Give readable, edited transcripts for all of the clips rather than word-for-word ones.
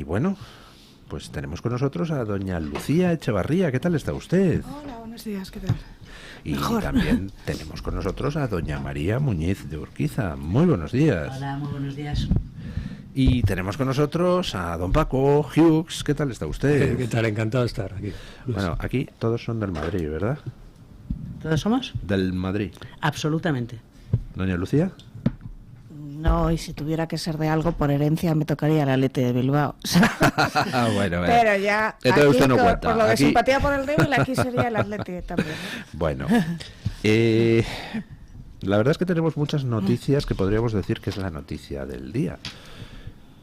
bueno, pues tenemos con nosotros a doña Lucía Echevarría. ¿Qué tal está usted? Hola, buenos días, ¿qué tal? Y Mejor. también tenemos con nosotros a doña María Muñiz de Urquiza. Muy buenos días. Hola, muy buenos días. Y tenemos con nosotros a don Paco Hughes. ¿Qué tal está usted? ¿Qué tal? Encantado de estar aquí. Bueno, aquí todos son del Madrid, ¿verdad? ¿Todos somos? Del Madrid. Absolutamente. Doña Lucía. No, y si tuviera que ser de algo, por herencia me tocaría el Athletic de Bilbao. Bueno, Pero ya, entonces aquí, usted no cuenta. por lo de Aquí... simpatía por el débil, aquí sería el Athletic también, ¿no? Bueno, la verdad es que tenemos muchas noticias que podríamos decir que es la noticia del día.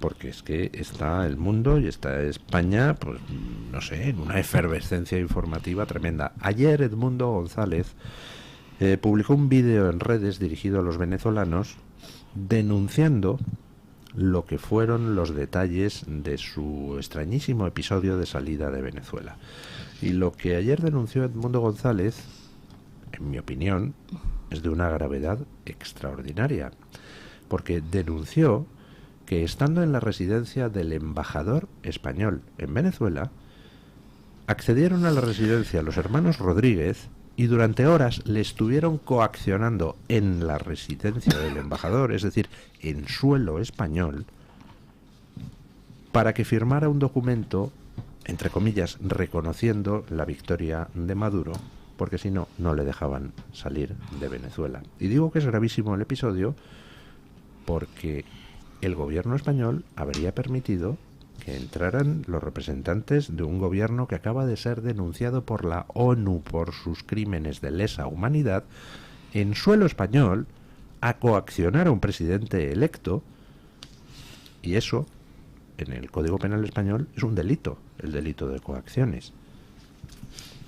Porque es que está el mundo y está España, pues no sé, en una efervescencia informativa tremenda. Ayer Edmundo González publicó un vídeo en redes dirigido a los venezolanos denunciando lo que fueron los detalles de su extrañísimo episodio de salida de Venezuela. Y lo que ayer denunció Edmundo González, en mi opinión, es de una gravedad extraordinaria, porque denunció que estando en la residencia del embajador español en Venezuela, accedieron a la residencia los hermanos Rodríguez y durante horas le estuvieron coaccionando en la residencia del embajador, es decir, en suelo español, para que firmara un documento, entre comillas, reconociendo la victoria de Maduro, porque si no, no le dejaban salir de Venezuela. Y digo que es gravísimo el episodio porque el gobierno español habría permitido que entraran los representantes de un gobierno que acaba de ser denunciado por la ONU por sus crímenes de lesa humanidad en suelo español a coaccionar a un presidente electo, y eso en el Código Penal español es un delito, el delito de coacciones,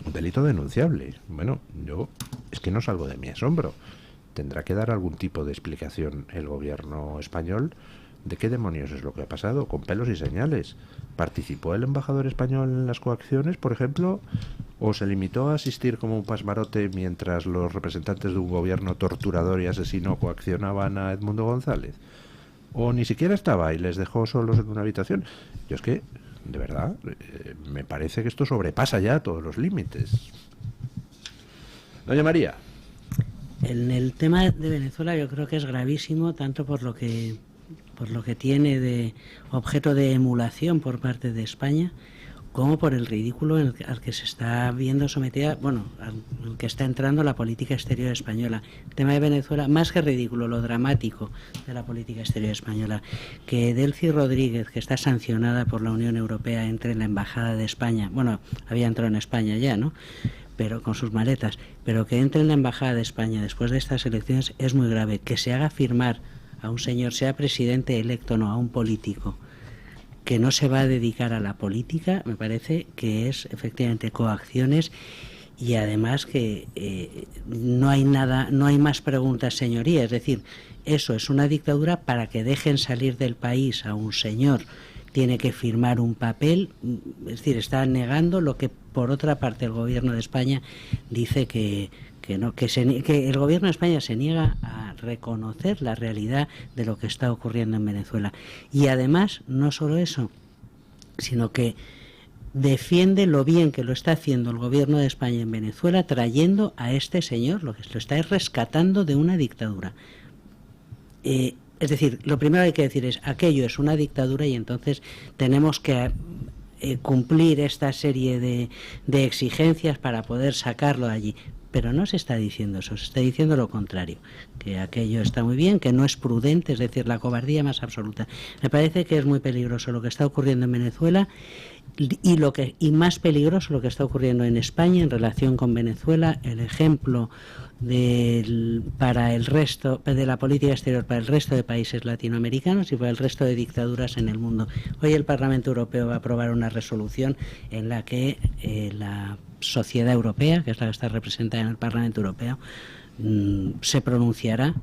un delito denunciable. Bueno, yo es que no salgo de mi asombro. Tendrá que dar algún tipo de explicación el gobierno español de qué demonios es lo que ha pasado, con pelos y señales. ¿Participó el embajador español en las coacciones, por ejemplo? ¿O se limitó a asistir como un pasmarote mientras los representantes de un gobierno torturador y asesino coaccionaban a Edmundo González? ¿O ni siquiera estaba y les dejó solos en una habitación? Yo es que, de verdad, me parece que esto sobrepasa ya todos los límites. Doña María. En el tema de Venezuela yo creo que es gravísimo, tanto por lo que tiene de objeto de emulación por parte de España, como por el ridículo al que se está viendo sometida, bueno, al que está entrando la política exterior española. El tema de Venezuela, más que ridículo, lo dramático de la política exterior española, que Delcy Rodríguez, que está sancionada por la Unión Europea, entre en la embajada de España, bueno, había entrado en España ya, ¿no?, pero con sus maletas, pero que entre en la embajada de España después de estas elecciones es muy grave. Que se haga firmar a un señor, sea presidente electo o no, a un político que no se va a dedicar a la política, me parece que es efectivamente coacciones, y además que no hay nada, no hay más preguntas, señoría. Es decir, eso es una dictadura. Para que dejen salir del país a un señor tiene que firmar un papel, es decir, está negando lo que por otra parte el gobierno de España dice que no, que el gobierno de España se niega a reconocer la realidad de lo que está ocurriendo en Venezuela. Y además, no solo eso, sino que defiende lo bien que lo está haciendo el gobierno de España en Venezuela, trayendo a este señor, lo que lo está rescatando de una dictadura. Es decir, lo primero que hay que decir es, aquello es una dictadura, y entonces tenemos que cumplir esta serie de exigencias para poder sacarlo de allí. Pero no se está diciendo eso, se está diciendo lo contrario, que aquello está muy bien, que no es prudente, es decir, la cobardía más absoluta. Me parece que es muy peligroso lo que está ocurriendo en Venezuela, y más peligroso lo que está ocurriendo en España en relación con Venezuela. El ejemplo para el resto de la política exterior para el resto de países latinoamericanos y para el resto de dictaduras en el mundo. Hoy el Parlamento Europeo va a aprobar una resolución en la que la sociedad europea, que es la que está representada en el Parlamento Europeo, se pronunciará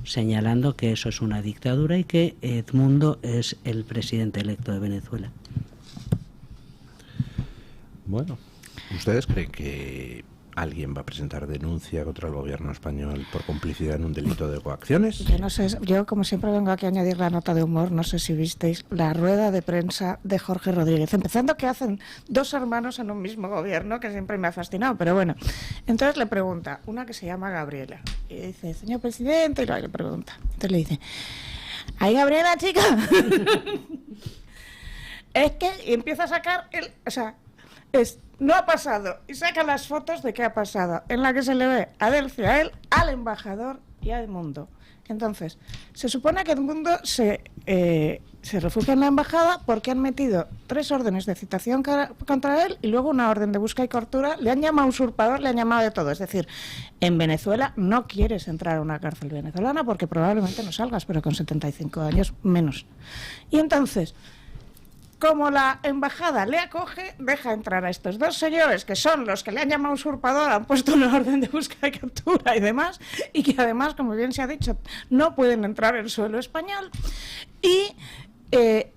señalando que eso es una dictadura y que Edmundo es el presidente electo de Venezuela. Bueno, ¿ustedes creen que ¿Alguien va a presentar denuncia contra el gobierno español por complicidad en un delito de coacciones? Yo no sé, yo como siempre vengo aquí a añadir la nota de humor, no sé si visteis la rueda de prensa de Jorge Rodríguez, empezando que hacen dos hermanos en un mismo gobierno, que siempre me ha fascinado, pero bueno. Entonces le pregunta, una que se llama Gabriela, y dice, señor presidente, y le pregunta, entonces le dice, ¿ahí Gabriela, chica? Es que, y empieza a sacar no ha pasado, y saca las fotos de qué ha pasado, en la que se le ve a Delcy, a él, al embajador y a Edmundo. Entonces, se supone que Edmundo se refugia en la embajada porque han metido 3 órdenes de citación contra él y luego una orden de busca y captura. Le han llamado usurpador, le han llamado de todo. Es decir, en Venezuela no quieres entrar a una cárcel venezolana porque probablemente no salgas, pero con 75 años menos. Y entonces, como la embajada le acoge, deja entrar a estos 2 señores, que son los que le han llamado usurpador, han puesto una orden de búsqueda y captura y demás, y que además, como bien se ha dicho, no pueden entrar en suelo español. Y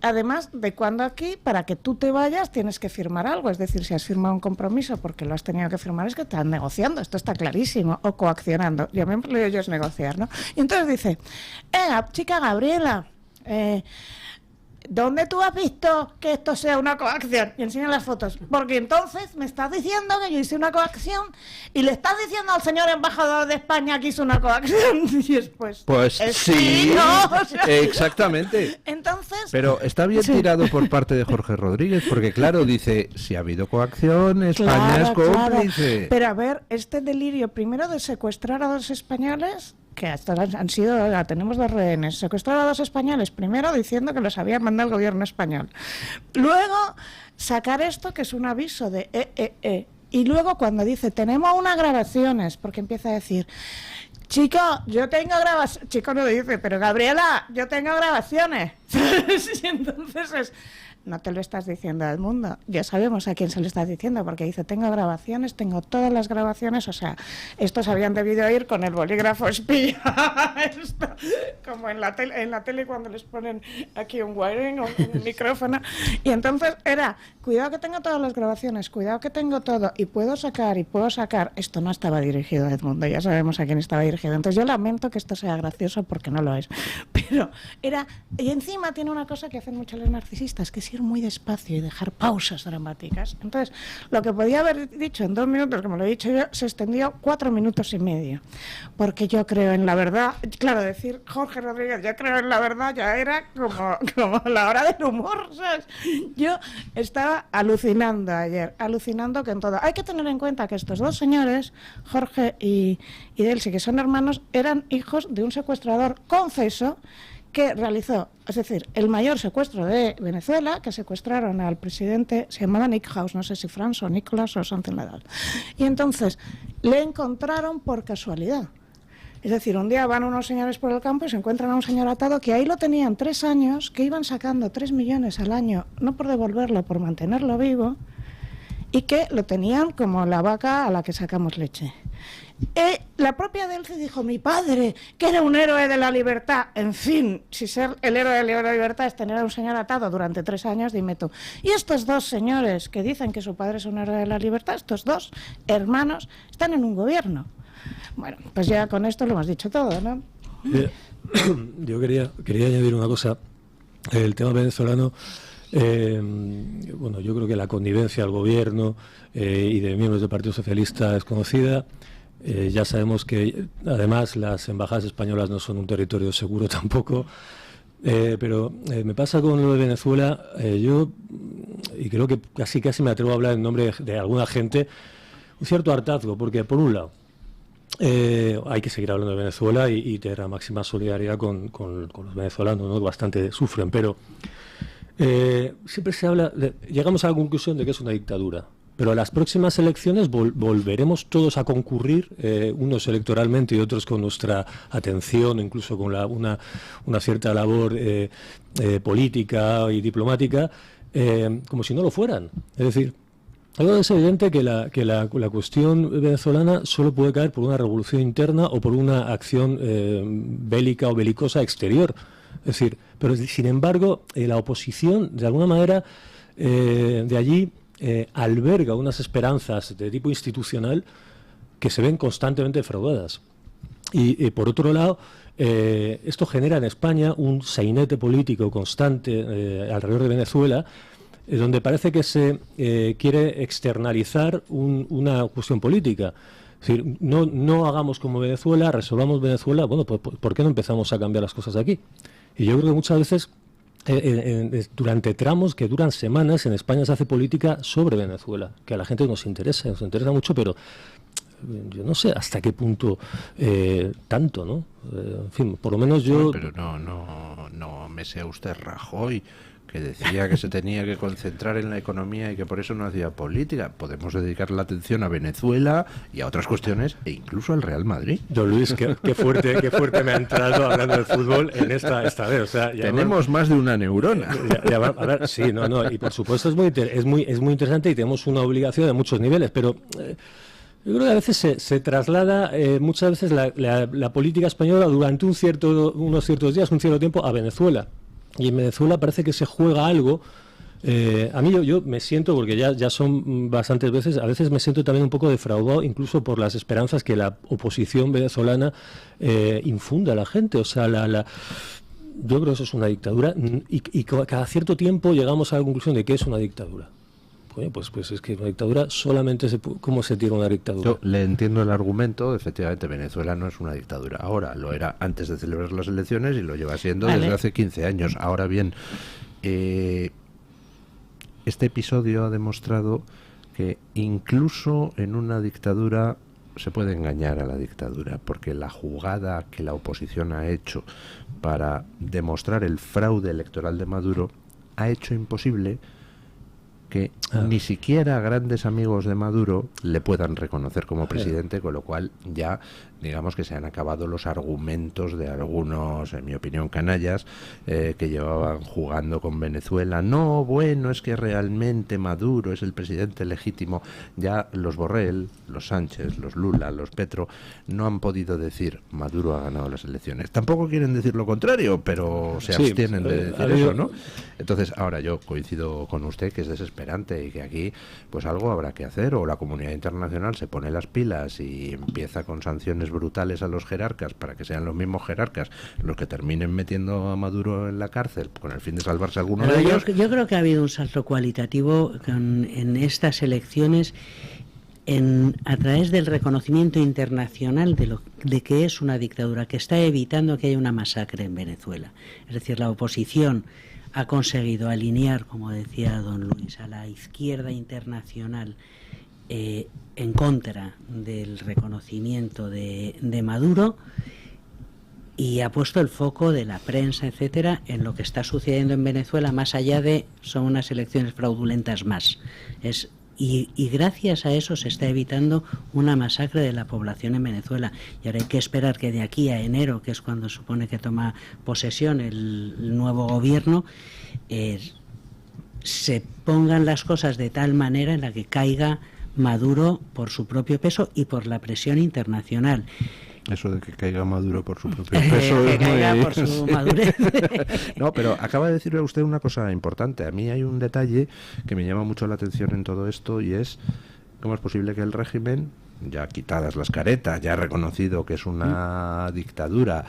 además de cuando aquí, para que tú te vayas, tienes que firmar algo. Es decir, si has firmado un compromiso porque lo has tenido que firmar, es que están negociando. Esto está clarísimo. O coaccionando. Yo me empleo yo es negociar, ¿no? Y entonces dice, chica Gabriela, ¿dónde tú has visto que esto sea una coacción? Y enseña las fotos. Porque entonces me estás diciendo que yo hice una coacción y le estás diciendo al señor embajador de España que hizo una coacción. Y después, pues sí, no, o sea, exactamente. Entonces, pero está bien tirado por parte de Jorge Rodríguez, porque claro, dice, si ha habido coacción, España es cómplice. Claro. Pero a ver, este delirio primero de secuestrar a 2 españoles, que hasta han sido, tenemos 2 rehenes, secuestrar a 2 españoles, primero diciendo que los había mandado el gobierno español. Luego, sacar esto que es un aviso de Y luego cuando dice, tenemos unas grabaciones, porque empieza a decir, chico, yo tengo grabaciones, chico no dice, pero Gabriela, yo tengo grabaciones. Y entonces no te lo estás diciendo al mundo, ya sabemos a quién se lo estás diciendo, porque dice, tengo grabaciones, tengo todas las grabaciones, o sea, estos habían debido ir con el bolígrafo espía, esto, como en la tele cuando les ponen aquí un wiring o un micrófono, y entonces era, cuidado que tengo todas las grabaciones, cuidado que tengo todo, y puedo sacar, esto no estaba dirigido a Edmundo, ya sabemos a quién estaba dirigido, entonces yo lamento que esto sea gracioso porque no lo es, pero era, y encima tiene una cosa que hacen muchos los narcisistas, que es ir muy despacio y dejar pausas dramáticas. Entonces, lo que podía haber dicho en 2 minutos, como lo he dicho yo, se extendió 4 minutos y medio. Porque yo creo en la verdad. Claro, decir Jorge Rodríguez, yo creo en la verdad, ya era como la hora del humor, ¿sabes? Yo estaba alucinando ayer, alucinando que en todo. Hay que tener en cuenta que estos 2 señores, Jorge y Delcy, que son hermanos, eran hijos de un secuestrador confeso que realizó, es decir, el mayor secuestro de Venezuela, que secuestraron al presidente, se llamaba Nick House, no sé si Franz o Nicolás o something like that. Y entonces le encontraron por casualidad. Es decir, un día van unos señores por el campo y se encuentran a un señor atado que ahí lo tenían 3 años, que iban sacando 3 millones al año, no por devolverlo, por mantenerlo vivo, y que lo tenían como la vaca a la que sacamos leche. La propia Delcy dijo, mi padre, que era un héroe de la libertad. En fin, si ser el héroe de la libertad es tener a un señor atado durante 3 años, dime tú. Y estos 2 señores que dicen que su padre es un héroe de la libertad, estos 2 hermanos, están en un gobierno. Bueno, pues ya con esto lo hemos dicho todo, ¿no? Yo quería añadir una cosa. El tema venezolano, bueno, yo creo que la connivencia al gobierno y de miembros del Partido Socialista es conocida. Ya sabemos que además las embajadas españolas no son un territorio seguro tampoco, pero me pasa con lo de Venezuela, yo, y creo que casi me atrevo a hablar en nombre de alguna gente, un cierto hartazgo, porque por un lado hay que seguir hablando de Venezuela y tener la máxima solidaridad con los venezolanos, ¿no? Bastante sufren, pero siempre se habla, llegamos a la conclusión de que es una dictadura. Pero a las próximas elecciones volveremos todos a concurrir, unos electoralmente y otros con nuestra atención, incluso con una cierta labor política y diplomática, como si no lo fueran. Es decir, es evidente que la cuestión venezolana solo puede caer por una revolución interna o por una acción bélica o belicosa exterior. Es decir, pero sin embargo, la oposición, de alguna manera, de allí alberga unas esperanzas de tipo institucional que se ven constantemente defraudadas. Y por otro lado, esto genera en España un sainete político constante alrededor de Venezuela, donde parece que se quiere externalizar una cuestión política. Es decir, no hagamos como Venezuela, resolvamos Venezuela, bueno, pues ¿por qué no empezamos a cambiar las cosas aquí? Y yo creo que muchas veces, durante tramos que duran semanas, en España se hace política sobre Venezuela, que a la gente nos interesa mucho, pero yo no sé hasta qué punto tanto, ¿no? En fin, por lo menos yo... Pero no me sea usted Rajoy, que decía que se tenía que concentrar en la economía y que por eso no hacía política. Podemos dedicar la atención a Venezuela y a otras cuestiones, e incluso al Real Madrid. Don Luis, qué fuerte me ha entrado hablando del fútbol en esta vez. O sea, tenemos más de una neurona. A ver, sí, y por supuesto es muy interesante y tenemos una obligación de muchos niveles, pero... yo creo que a veces se traslada muchas veces la política española durante unos ciertos días, un cierto tiempo, a Venezuela. Y en Venezuela parece que se juega algo. A mí yo me siento, porque ya son bastantes veces, a veces me siento también un poco defraudado, incluso por las esperanzas que la oposición venezolana infunde a la gente. O sea, yo creo que eso es una dictadura y cada cierto tiempo llegamos a la conclusión de que es una dictadura. Pues es que una dictadura solamente ¿cómo se tiene una dictadura? Yo le entiendo el argumento. Efectivamente, Venezuela no es una dictadura ahora, lo era antes de celebrar las elecciones y lo lleva siendo desde hace 15 años. Ahora bien, este episodio ha demostrado que incluso en una dictadura se puede engañar a la dictadura, porque la jugada que la oposición ha hecho para demostrar el fraude electoral de Maduro ha hecho imposible que ni siquiera grandes amigos de Maduro le puedan reconocer como presidente, con lo cual ya digamos que se han acabado los argumentos de algunos, en mi opinión, canallas que llevaban jugando con Venezuela. No, bueno, es que realmente Maduro es el presidente legítimo. Ya los Borrell, los Sánchez, los Lula, los Petro no han podido decir Maduro ha ganado las elecciones. Tampoco quieren decir lo contrario, pero se abstienen de decir eso, ¿no? Entonces, ahora yo coincido con usted que es desesperante y que aquí pues algo habrá que hacer, o la comunidad internacional se pone las pilas y empieza con sanciones brutales a los jerarcas para que sean los mismos jerarcas los que terminen metiendo a Maduro en la cárcel con el fin de salvarse alguno de ellos. Yo creo que ha habido un salto cualitativo en estas elecciones a través del reconocimiento internacional de que es una dictadura, que está evitando que haya una masacre en Venezuela. Es decir, la oposición ha conseguido alinear, como decía don Luis, a la izquierda internacional en contra del reconocimiento de Maduro, y ha puesto el foco de la prensa, etcétera, en lo que está sucediendo en Venezuela, más allá de son unas elecciones fraudulentas más. Y gracias a eso se está evitando una masacre de la población en Venezuela. Y ahora hay que esperar que de aquí a enero, que es cuando supone que toma posesión el nuevo gobierno, se pongan las cosas de tal manera en la que caiga Maduro por su propio peso y por la presión internacional. Eso de que caiga Maduro por su propio peso que caiga por su madurez. No, pero acaba de decirle usted una cosa importante. A mí hay un detalle que me llama mucho la atención en todo esto, y es cómo es posible que el régimen, ya quitadas las caretas, ya reconocido que es una dictadura,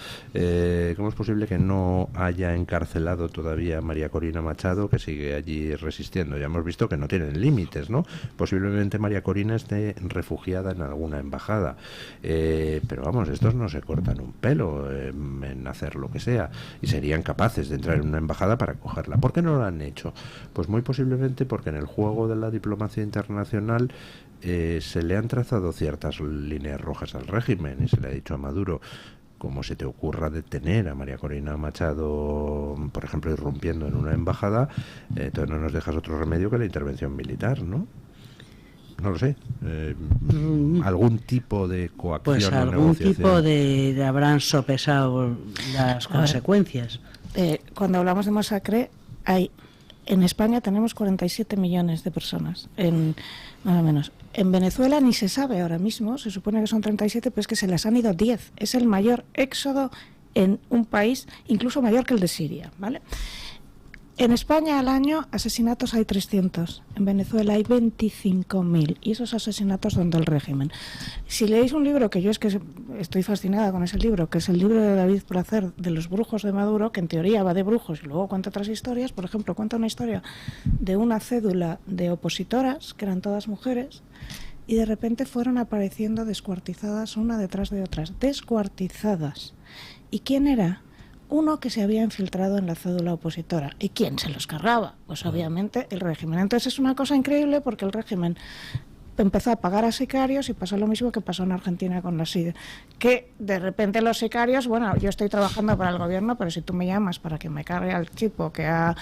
¿cómo es posible que no haya encarcelado todavía a María Corina Machado, que sigue allí resistiendo? Ya hemos visto que no tienen límites, ¿no? Posiblemente María Corina esté refugiada en alguna embajada, pero vamos, estos no se cortan un pelo en hacer lo que sea, y serían capaces de entrar en una embajada para cogerla. ¿Por qué no lo han hecho? Pues muy posiblemente porque en el juego de la diplomacia internacional se le han trazado ciertas líneas rojas al régimen, y se le ha dicho a Maduro: como se te ocurra detener a María Corina Machado, por ejemplo, irrumpiendo en una embajada, entonces no nos dejas otro remedio que la intervención militar, ¿no? No lo sé. ¿Algún tipo de coacción pues o algún negociación? tipo de habrán sopesado las consecuencias. Cuando hablamos de masacre, en España tenemos 47 millones de personas, más o menos. En Venezuela ni se sabe ahora mismo, se supone que son 37, pero es que se les han ido 10. Es el mayor éxodo en un país, incluso mayor que el de Siria, ¿vale? En España al año asesinatos hay 300, en Venezuela hay 25.000 y esos asesinatos son del régimen. Si leéis un libro, que yo es que estoy fascinada con ese libro, que es el libro de David Placer de los brujos de Maduro, que en teoría va de brujos y luego cuenta otras historias, por ejemplo, cuenta una historia de una cédula de opositoras, que eran todas mujeres, y de repente fueron apareciendo descuartizadas una detrás de otras, descuartizadas. ¿Y quién era? Uno que se había infiltrado en la cédula opositora. ¿Y quién se los cargaba? Pues obviamente el régimen. Entonces es una cosa increíble porque el régimen empezó a pagar a sicarios y pasó lo mismo que pasó en Argentina con la SIDE. Que de repente los sicarios, bueno, yo estoy trabajando para el gobierno, pero si tú me llamas para que me cargue al chico que ha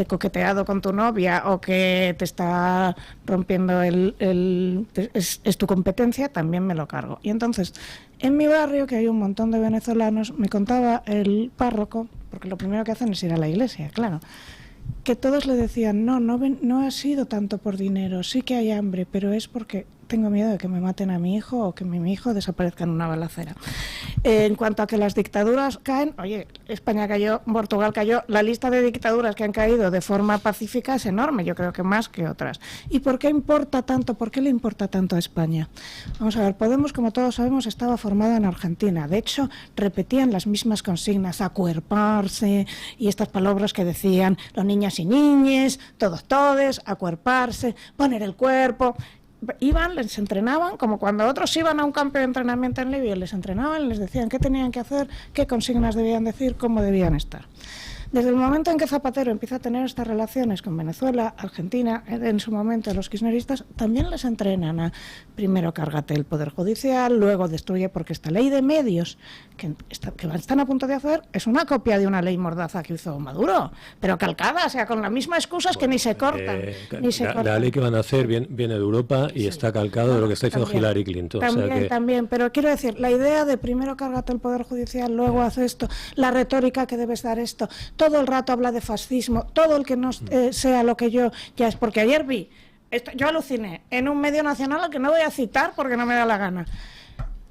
coqueteado con tu novia o que te está rompiendo es tu competencia, también me lo cargo. Y entonces, en mi barrio, que hay un montón de venezolanos, me contaba el párroco, porque lo primero que hacen es ir a la iglesia, claro, que todos le decían, no ha sido tanto por dinero, sí que hay hambre, pero es porque tengo miedo de que me maten a mi hijo o que mi hijo desaparezca en una balacera. En cuanto a que las dictaduras caen, oye, España cayó, Portugal cayó, la lista de dictaduras que han caído de forma pacífica es enorme, yo creo que más que otras. ¿Y por qué importa tanto? ¿Por qué le importa tanto a España? Vamos a ver, Podemos, como todos sabemos, estaba formada en Argentina. De hecho, repetían las mismas consignas, acuerparse, y estas palabras que decían los niñas y niñes, todos, acuerparse, poner el cuerpo. Iban, les entrenaban, como cuando otros iban a un campo de entrenamiento en Libia, les entrenaban, les decían qué tenían que hacer, qué consignas debían decir, cómo debían estar. Desde el momento en que Zapatero empieza a tener estas relaciones con Venezuela, Argentina, en su momento los kirchneristas también les entrenan a primero cárgate el Poder Judicial, luego destruye, porque esta ley de medios que están a punto de hacer es una copia de una ley mordaza que hizo Maduro, pero calcada, o sea, con la misma excusa, es que ni se cortan. La ley que van a hacer viene de Europa y está calcado de lo que está diciendo Hillary Clinton. También, pero quiero decir, la idea de primero cárgate el Poder Judicial, luego haz esto, la retórica que debes dar esto, todo el rato habla de fascismo, todo el que no sea lo que yo ya es, porque ayer vi, yo aluciné, en un medio nacional al que no voy a citar porque no me da la gana,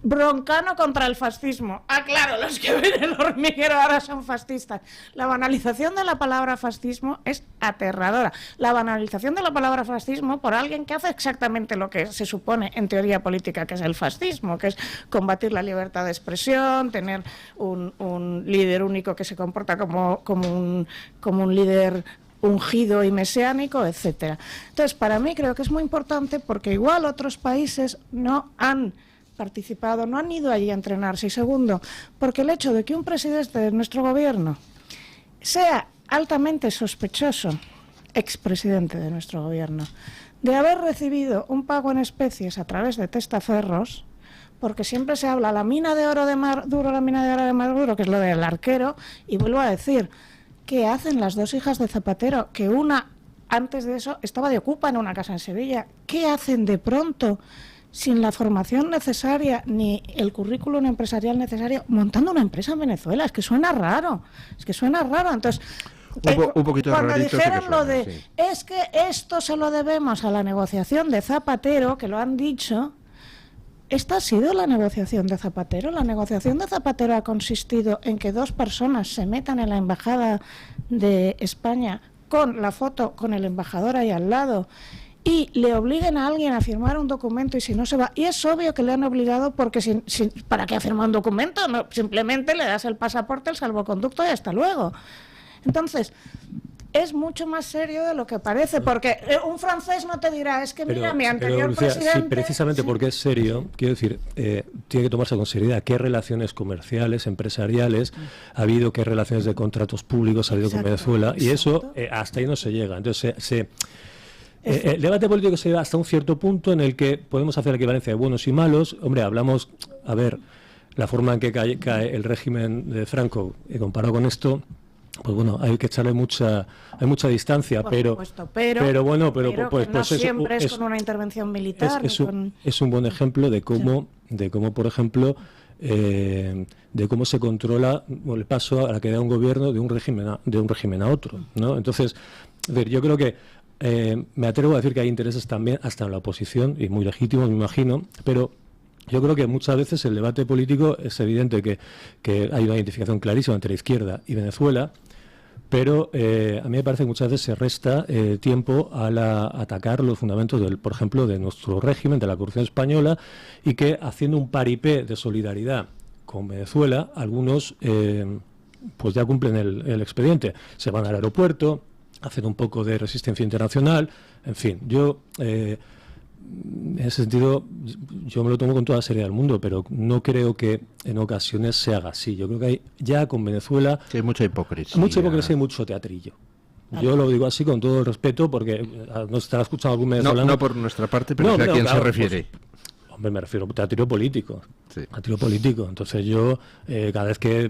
Broncano contra el fascismo. Ah, claro, los que ven el hormiguero ahora son fascistas. La banalización de la palabra fascismo es aterradora. La banalización de la palabra fascismo por alguien que hace exactamente lo que se supone en teoría política que es el fascismo, que es combatir la libertad de expresión, tener un líder único que se comporta como un líder ungido y mesiánico, etcétera. Entonces, para mí creo que es muy importante porque igual otros países no han participado, no han ido allí a entrenarse. Y segundo, porque el hecho de que un presidente de nuestro gobierno sea altamente sospechoso, expresidente de nuestro gobierno, de haber recibido un pago en especies a través de testaferros, porque siempre se habla la mina de oro de Maduro, que es lo del arquero, y vuelvo a decir, ¿qué hacen las dos hijas de Zapatero? Que una, antes de eso, estaba de ocupa en una casa en Sevilla. ¿Qué hacen de pronto, sin la formación necesaria ni el currículum empresarial necesario, montando una empresa en Venezuela? Es que suena raro, Entonces, un poquito cuando rarito, dijeron sí que suena, lo de, sí. es que esto se lo debemos a la negociación de Zapatero, que lo han dicho, esta ha sido la negociación de Zapatero. La negociación de Zapatero ha consistido en que dos personas se metan en la embajada de España con la foto con el embajador ahí al lado y le obliguen a alguien a firmar un documento, y si no se va, y es obvio que le han obligado porque ¿para qué ha firmado un documento? No, simplemente le das el pasaporte, el salvoconducto y hasta luego. Entonces, es mucho más serio de lo que parece, porque un francés no te dirá, es que mira, mi anterior Lucía, presidente... Sí, precisamente porque es serio, quiero decir, tiene que tomarse con seriedad qué relaciones comerciales, empresariales ha habido, qué relaciones de contratos públicos ha habido con Venezuela, y eso hasta ahí no se llega. Entonces, el debate político se lleva hasta un cierto punto en el que podemos hacer la equivalencia de buenos y malos. Hombre, hablamos, a ver, la forma en que cae el régimen de Franco, comparado con esto, pues bueno, hay que echarle mucha distancia, pero no siempre es con una intervención militar. Es un buen ejemplo de cómo, por ejemplo, de cómo se controla el paso a la que da un gobierno de un régimen a otro, ¿no? Entonces, a ver, yo creo que me atrevo a decir que hay intereses también hasta en la oposición, y muy legítimos, me imagino, pero yo creo que muchas veces el debate político es evidente que hay una identificación clarísima entre la izquierda y Venezuela, pero a mí me parece que muchas veces se resta tiempo al atacar los fundamentos, por ejemplo, de nuestro régimen, de la corrupción española, y que haciendo un paripé de solidaridad con Venezuela, algunos pues ya cumplen el expediente, se van al aeropuerto, hacen un poco de resistencia internacional, en fin, yo en ese sentido yo me lo tomo con toda la seriedad del mundo, pero no creo que en ocasiones se haga así. Yo creo que hay ya con Venezuela que hay mucha hipocresía. Mucha hipocresía y mucho teatrillo. Yo lo digo así con todo el respeto, porque nos estará escuchando algún venezolano. No por nuestra parte, pero ¿a quién se refiere? Pues, hombre, me refiero a teatro político. Sí. A tiro político. Entonces yo, cada vez que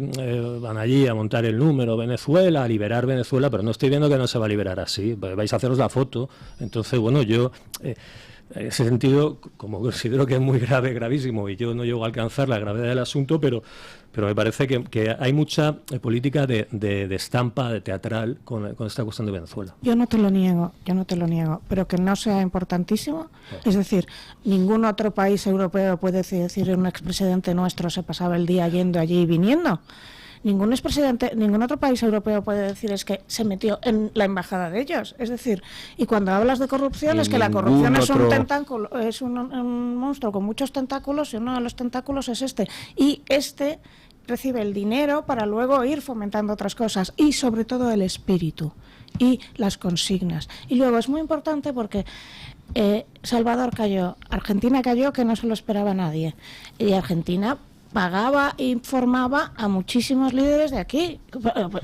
van allí a montar el número Venezuela, a liberar Venezuela, pero no estoy viendo que no se va a liberar así. Vais a haceros la foto. Entonces, bueno, yo... en ese sentido, como considero que es muy grave, gravísimo, y yo no llego a alcanzar la gravedad del asunto, pero me parece que hay mucha política de estampa, de teatral, con esta cuestión de Venezuela. Yo no te lo niego, pero que no sea importantísimo. Es decir, ningún otro país europeo puede decir un expresidente nuestro se pasaba el día yendo allí y viniendo. Ningún expresidente, ningún otro país europeo puede decir es que se metió en la embajada de ellos. Es decir, y cuando hablas de corrupción es que la corrupción es un tentáculo, es un monstruo con muchos tentáculos, y uno de los tentáculos es este. Y este recibe el dinero para luego ir fomentando otras cosas, y sobre todo el espíritu y las consignas. Y luego es muy importante porque Salvador cayó, Argentina cayó, que no se lo esperaba nadie, y Argentina pagaba e informaba a muchísimos líderes de aquí.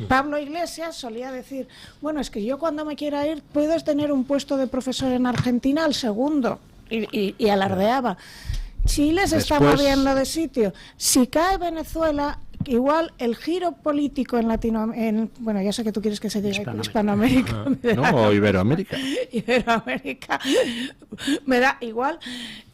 Pablo Iglesias solía decir, bueno, es que yo cuando me quiera ir puedes tener un puesto de profesor en Argentina al segundo, y alardeaba. Chile se está moviendo de sitio. Si cae Venezuela, igual el giro político en Latinoamérica, bueno, ya sé que tú quieres que se diga Hispanoamérica. No, Iberoamérica. Iberoamérica. Me da igual.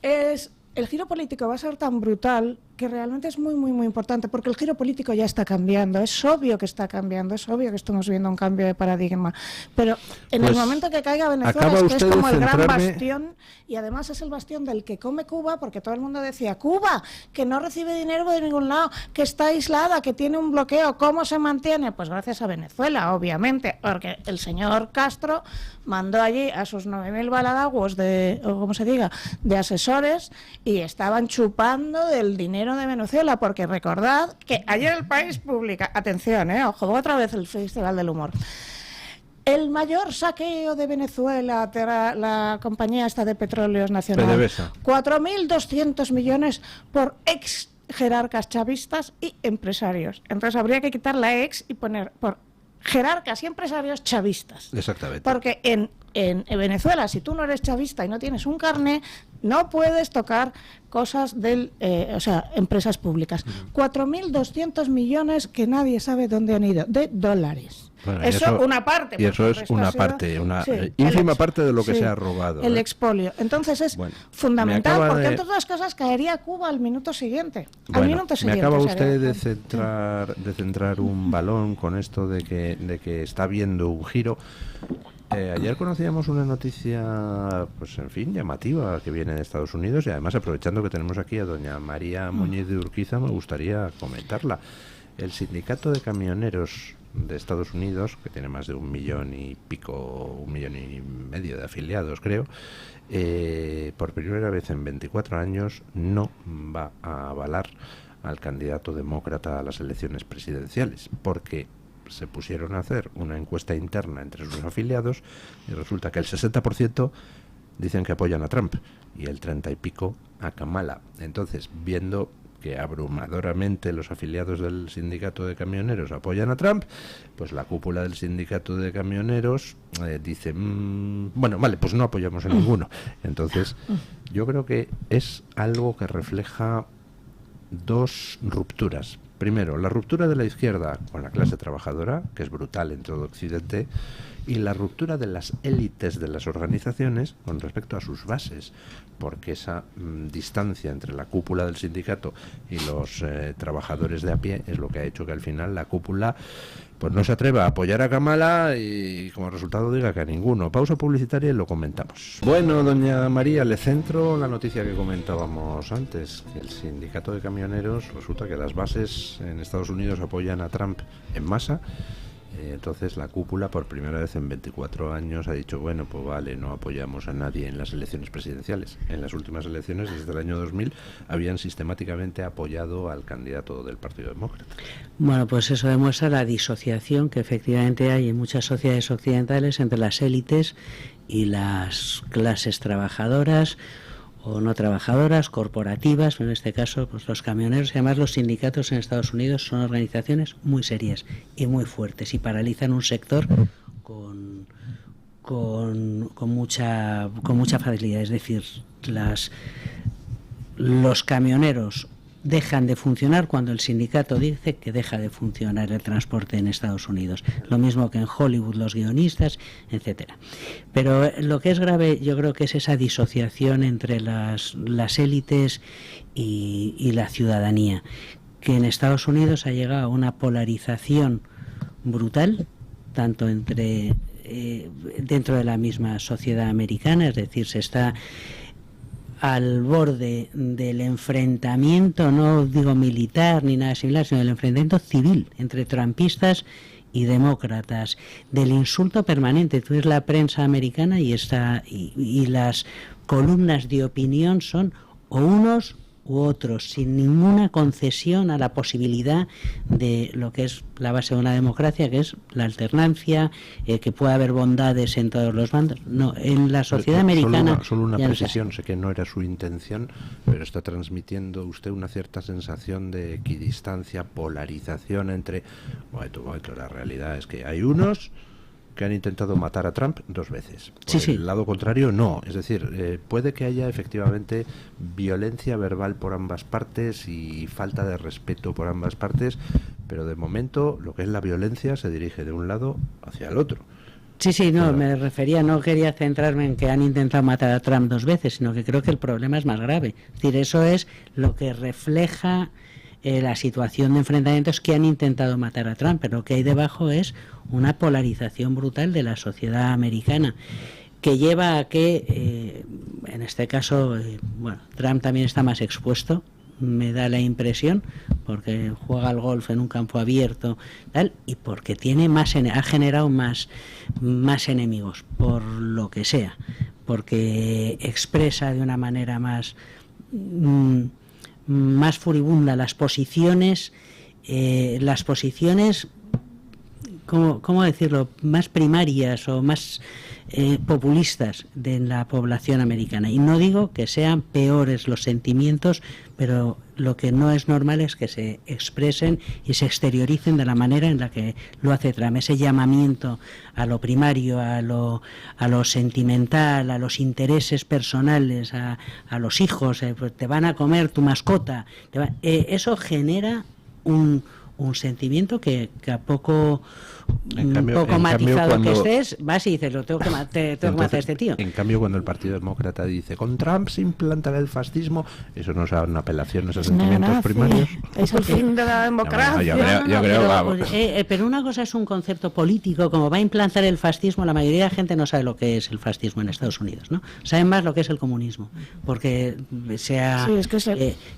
El giro político va a ser tan brutal que realmente es muy, muy, muy importante, porque el giro político ya está cambiando, es obvio que está cambiando, es obvio que estamos viendo un cambio de paradigma, pero en el momento que caiga Venezuela es que es como el gran bastión, y además es el bastión del que come Cuba, porque todo el mundo decía, Cuba, que no recibe dinero de ningún lado, que está aislada, que tiene un bloqueo, ¿cómo se mantiene? Pues gracias a Venezuela, obviamente, porque el señor Castro mandó allí a sus 9.000 baladaguos de asesores, y estaban chupando del dinero de Venezuela, porque recordad que ayer el País publica, atención, ojo, otra vez el Festival del Humor, el mayor saqueo de Venezuela, la compañía esta de petróleos nacional, PDVSA. 4.200 millones por ex jerarcas chavistas y empresarios. Entonces habría que quitar la ex y poner por jerarcas y empresarios chavistas. Exactamente. Porque en Venezuela, si tú no eres chavista y no tienes un carné, no puedes tocar cosas empresas públicas. 4.200 millones que nadie sabe dónde han ido, de dólares. Bueno, eso una parte. Y eso es una parte, ínfima parte de lo que se ha robado. El expolio. Entonces es fundamental, porque entre otras cosas caería Cuba al minuto siguiente. Me acaba usted de centrar un balón con esto de que está habiendo un giro. Ayer conocíamos una noticia, pues en fin, llamativa, que viene de Estados Unidos, y además, aprovechando que tenemos aquí a doña María Muñiz de Urquiza, me gustaría comentarla. El sindicato de camioneros de Estados Unidos, que tiene más de 1,5 millones de afiliados, creo, por primera vez en 24 años no va a avalar al candidato demócrata a las elecciones presidenciales, porque se pusieron a hacer una encuesta interna entre sus afiliados y resulta que el 60% dicen que apoyan a Trump y el 30 y pico a Kamala. Entonces, viendo que abrumadoramente los afiliados del sindicato de camioneros apoyan a Trump, pues la cúpula del sindicato de camioneros dice, bueno, vale, pues no apoyamos a ninguno. Entonces, yo creo que es algo que refleja dos rupturas. Primero, la ruptura de la izquierda con la clase trabajadora, que es brutal en todo Occidente, y la ruptura de las élites de las organizaciones con respecto a sus bases, porque esa distancia entre la cúpula del sindicato y los trabajadores de a pie es lo que ha hecho que al final la cúpula pues no se atreva a apoyar a Kamala y como resultado diga que a ninguno. Pausa publicitaria y lo comentamos. Bueno, doña María, le centro la noticia que comentábamos antes, que el sindicato de camioneros resulta que las bases en Estados Unidos apoyan a Trump en masa Entonces la cúpula por primera vez en 24 años ha dicho, bueno, pues vale, no apoyamos a nadie en las elecciones presidenciales. En las últimas elecciones, desde el año 2000, habían sistemáticamente apoyado al candidato del Partido Demócrata. Bueno, pues eso demuestra la disociación que efectivamente hay en muchas sociedades occidentales entre las élites y las clases trabajadoras o no trabajadoras, corporativas, en este caso pues los camioneros, y además los sindicatos en Estados Unidos son organizaciones muy serias y muy fuertes y paralizan un sector con mucha facilidad. Es decir, los camioneros dejan de funcionar cuando el sindicato dice que deja de funcionar el transporte en Estados Unidos. Lo mismo que en Hollywood los guionistas, etcétera. Pero lo que es grave, yo creo que es esa disociación entre las élites y la ciudadanía, que en Estados Unidos ha llegado a una polarización brutal, tanto entre dentro de la misma sociedad americana, es decir, se está al borde del enfrentamiento, no digo militar ni nada similar, sino del enfrentamiento civil entre trumpistas y demócratas, del insulto permanente. Tú ves la prensa americana y las columnas de opinión son o unos u otros, sin ninguna concesión a la posibilidad de lo que es la base de una democracia, que es la alternancia, que pueda haber bondades en todos los bandos. No, en la sociedad americana... Solo una precisión, sé que no era su intención, pero está transmitiendo usted una cierta sensación de equidistancia, polarización entre... Bueno, la realidad es que hay unos que han intentado matar a Trump 2 veces. Por el lado contrario, no. Es decir, puede que haya efectivamente violencia verbal por ambas partes y falta de respeto por ambas partes, pero de momento lo que es la violencia se dirige de un lado hacia el otro. Sí, no, me refería, no quería centrarme en que han intentado matar a Trump 2 veces, sino que creo que el problema es más grave. Es decir, eso es lo que refleja la situación de enfrentamientos que han intentado matar a Trump, pero lo que hay debajo es una polarización brutal de la sociedad americana, que lleva a que, en este caso, Trump también está más expuesto, me da la impresión, porque juega al golf en un campo abierto, tal, y porque tiene ha generado más enemigos, por lo que sea, porque expresa de una manera más furibunda las posiciones, ¿cómo decirlo?, más primarias o más populistas de la población americana. Y no digo que sean peores los sentimientos, pero lo que no es normal es que se expresen y se exterioricen de la manera en la que lo hace Trump. Ese llamamiento a lo primario, a lo sentimental, a los intereses personales, a los hijos, pues te van a comer tu mascota. Eso genera un sentimiento que a poco matizado que estés, vas y dices, tengo que matar a este tío. En cambio, cuando el Partido Demócrata dice, con Trump se implantará el fascismo, eso no es una apelación a esos sentimientos primarios. Es el fin de la democracia. Pero una cosa es un concepto político, como va a implantar el fascismo, la mayoría de la gente no sabe lo que es el fascismo en Estados Unidos, ¿no? Saben más lo que es el comunismo, porque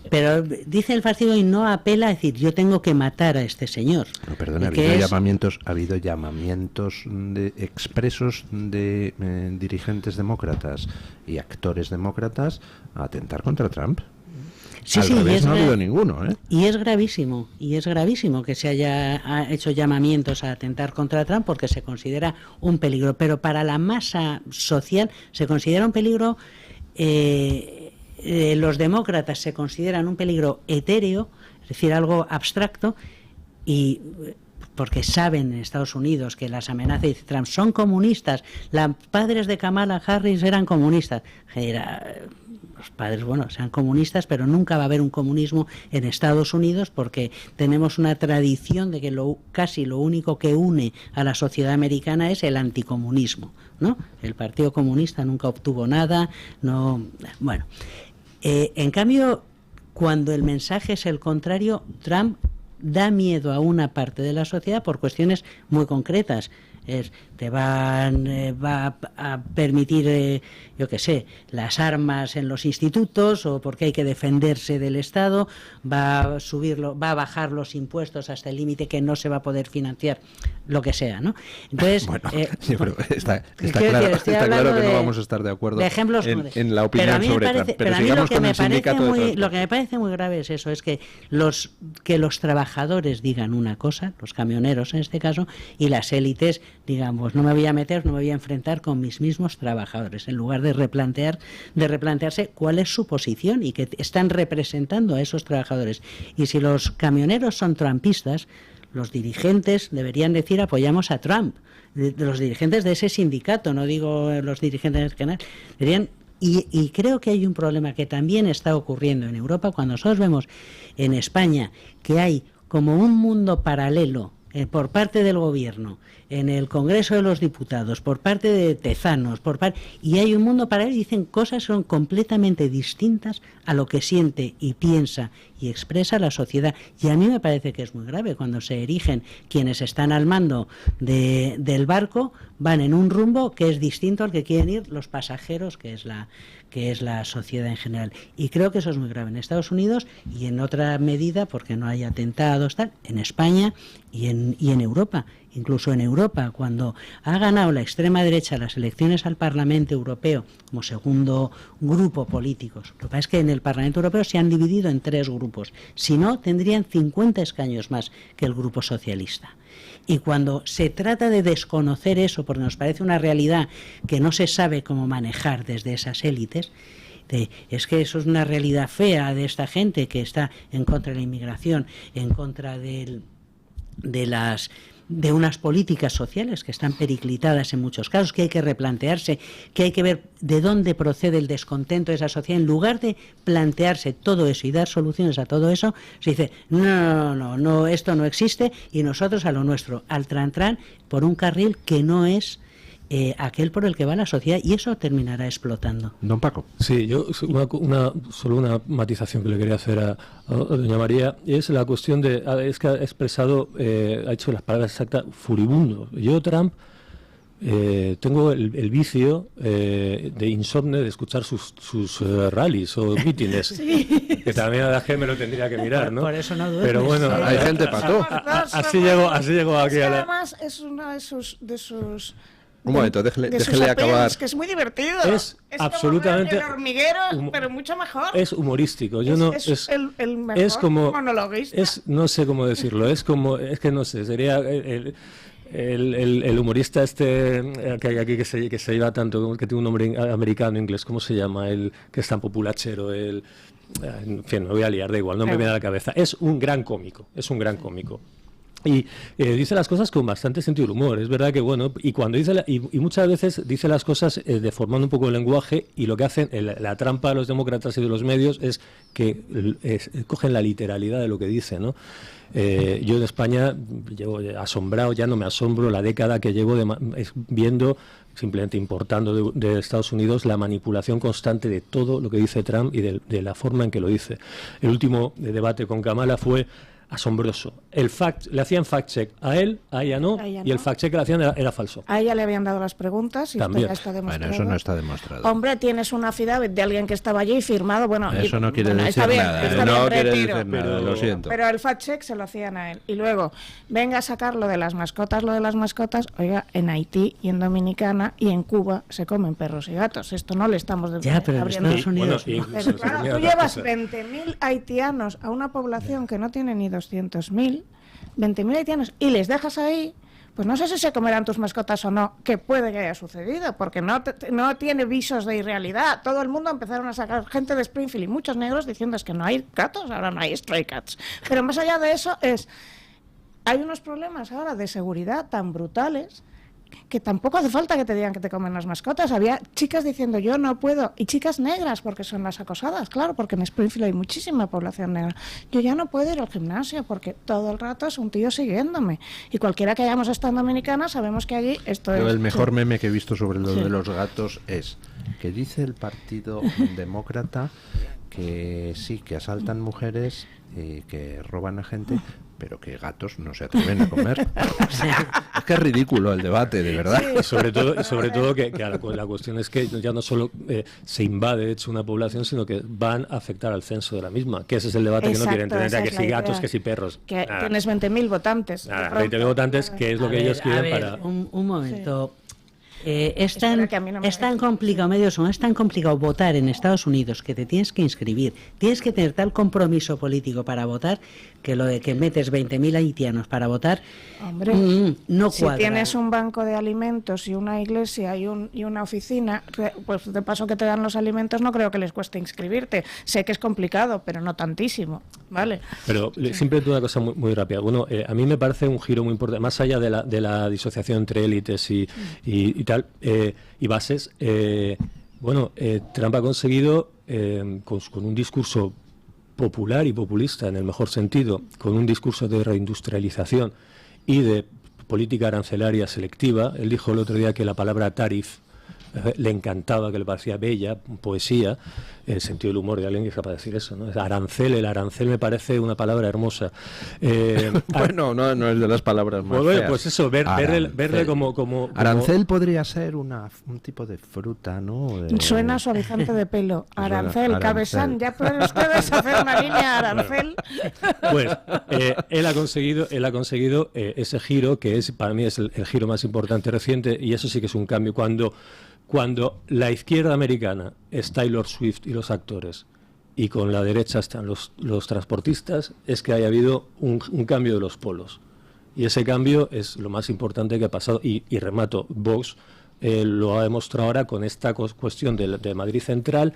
pero dice el fascismo y no apela a decir, yo tengo que matar a este señor. No, perdona, ha habido llamamientos expresos de dirigentes demócratas y actores demócratas a atentar contra Trump. No ha habido ninguno, ¿eh? Y es gravísimo que se haya hecho llamamientos a atentar contra Trump porque se considera un peligro, pero para la masa social se considera un peligro. Los demócratas se consideran un peligro etéreo, es decir, algo abstracto, y porque saben en Estados Unidos que las amenazas de Trump son comunistas. Los padres de Kamala Harris eran comunistas. Los padres, sean comunistas, pero nunca va a haber un comunismo en Estados Unidos porque tenemos una tradición de que casi lo único que une a la sociedad americana es el anticomunismo, ¿no? El Partido Comunista nunca obtuvo nada, en cambio, cuando el mensaje es el contrario, Trump da miedo a una parte de la sociedad por cuestiones muy concretas. va a permitir, yo qué sé, las armas en los institutos, o porque hay que defenderse del Estado, va a bajar los impuestos hasta el límite que no se va a poder financiar, lo que sea, ¿no? Entonces, bueno, sí, pero está decir, claro que no vamos a estar de acuerdo en la opinión sobre Trump. Pero a mí lo que me parece muy grave es eso, es que los trabajadores digan una cosa, los camioneros en este caso, y las élites digan, pues no me voy a enfrentar con mis mismos trabajadores, en lugar de replantearse cuál es su posición y que están representando a esos trabajadores. Y si los camioneros son trumpistas, los dirigentes deberían decir apoyamos a Trump, de los dirigentes de ese sindicato, no digo los dirigentes en general, deberían. Y creo que hay un problema que también está ocurriendo en Europa, cuando nosotros vemos en España que hay como un mundo paralelo por parte del gobierno, en el Congreso de los Diputados, por parte de Tezanos, y hay un mundo paralelo y dicen cosas que son completamente distintas a lo que siente y piensa y expresa la sociedad. Y a mí me parece que es muy grave cuando se erigen quienes están al mando del barco, van en un rumbo que es distinto al que quieren ir los pasajeros, que es la sociedad en general. Y creo que eso es muy grave en Estados Unidos y en otra medida, porque no hay atentados, en España y en Europa. Incluso en Europa, cuando ha ganado la extrema derecha las elecciones al Parlamento Europeo como segundo grupo político, lo que pasa es que en el Parlamento Europeo se han dividido en 3 grupos, si no tendrían 50 escaños más que el grupo socialista. Y cuando se trata de desconocer eso, porque nos parece una realidad que no se sabe cómo manejar desde esas élites, es que eso es una realidad fea de esta gente que está en contra de la inmigración, en contra de unas políticas sociales que están periclitadas en muchos casos, que hay que replantearse, que hay que ver de dónde procede el descontento de esa sociedad. En lugar de plantearse todo eso y dar soluciones a todo eso, se dice, no, esto no existe y nosotros a lo nuestro, al tran por un carril que no es aquel por el que va la sociedad, y eso terminará explotando. Don Paco. Sí, yo solo una matización que le quería hacer a doña María, es la cuestión es que ha expresado, ha hecho las palabras exactas, furibundo. Yo, Trump, tengo el vicio de insomnio de escuchar sus rallies o mítines, sí. Que también a la gente me lo tendría que mirar, ¿no? Por eso no duermes. Pero bueno, hay gente pató. Así llegó aquí a la... Además es uno de sus un momento, déjele acabar. Es que es muy divertido. Es absolutamente como el hormiguero, pero mucho mejor. Es humorístico. Es el mejor monologuista. No sé cómo decirlo. Es que no sé. Sería el humorista que hay aquí que se lleva tanto, que tiene un nombre americano, inglés. ¿Cómo se llama? El que es tan populachero. En fin, me voy a liar, da igual. No me viene a la cabeza. Es un gran cómico. Y dice las cosas con bastante sentido del humor. Es verdad que, bueno, y cuando dice y muchas veces dice las cosas deformando un poco el lenguaje, y lo que hacen, la trampa de los demócratas y de los medios es que cogen la literalidad de lo que dice, ¿no? Yo en España llevo asombrado, ya no me asombro, la década que llevo viendo, simplemente importando de Estados Unidos, la manipulación constante de todo lo que dice Trump y de la forma en que lo dice. El último debate con Kamala fue asombroso. Le hacían fact-check a él, a ella no, y el fact-check que le hacían era falso. A ella le habían dado las preguntas y también. Esto ya está demostrado. Bueno, eso no está demostrado. Hombre, tienes una affidavit de alguien que estaba allí firmado. Bueno, eso no quiere decir nada. No quiere decir nada, lo siento. Pero el fact-check se lo hacían a él. Y luego, venga a sacar lo de las mascotas. Oiga, en Haití y en Dominicana y en Cuba se comen perros y gatos. Esto no le estamos pero abriendo. En Estados Unidos. Pero claro, tú llevas 20.000 haitianos a una población que no tiene ni 200.000, 20.000 haitianos, y les dejas ahí, pues no sé si se comerán tus mascotas o no, que puede que haya sucedido, porque no tiene visos de irrealidad. Todo el mundo empezaron a sacar gente de Springfield y muchos negros diciendo es que no hay gatos, ahora no hay stray cats. Pero más allá de eso hay unos problemas ahora de seguridad tan brutales que tampoco hace falta que te digan que te comen las mascotas. Había chicas diciendo yo no puedo, y chicas negras, porque son las acosadas, claro, porque en Springfield hay muchísima población negra. Yo ya no puedo ir al gimnasio porque todo el rato es un tío siguiéndome, y cualquiera que hayamos estado en Dominicana sabemos que allí esto es... El mejor meme que he visto sobre lo de los gatos es que dice el Partido Demócrata que sí, que asaltan mujeres y que roban a gente, pero que gatos no se atreven a comer. O sea, es que es ridículo el debate, de verdad. Sí. Sobre todo que la cuestión es que ya no solo se invade, de hecho, una población, sino que van a afectar al censo de la misma, que ese es el debate. Exacto, que no quieren tener, que si gatos, que si perros. Que tienes 20.000 votantes. 20.000 votantes, que es lo que ellos quieren para... Un momento... Sí. Es tan complicado, es tan complicado votar en Estados Unidos que te tienes que inscribir, tienes que tener tal compromiso político para votar, que lo de que metes 20.000 haitianos para votar, hombre, no Si cuadra. tienes un banco de alimentos y una iglesia y una oficina, pues de paso que te dan los alimentos, no creo que les cueste inscribirte. Sé que es complicado, pero no tantísimo, ¿vale? Pero simplemente una cosa muy rápida. Bueno, a mí me parece un giro muy importante, más allá de la disociación entre élites y tal, y bases. Trump ha conseguido, con un discurso popular y populista en el mejor sentido, con un discurso de reindustrialización y de política arancelaria selectiva. Él dijo el otro día que la palabra tariff le encantaba, que le parecía bella, poesía, el sentido del humor de alguien que es capaz de decir eso, ¿no? El arancel me parece una palabra hermosa. Bueno, no es de las palabras más feas. Pues eso, verle como... Arancel podría ser un tipo de fruta, ¿no? Suena suavizante de pelo. Arancel, Cabezán, ya pueden ustedes hacer una línea arancel. Pues él ha conseguido ese giro, que para mí es el giro más importante reciente, y eso sí que es un cambio. Cuando la izquierda americana es Taylor Swift y los actores, y con la derecha están los transportistas, es que haya habido un cambio de los polos. Y ese cambio es lo más importante que ha pasado. Y remato, Vox lo ha demostrado ahora con esta cuestión de Madrid Central,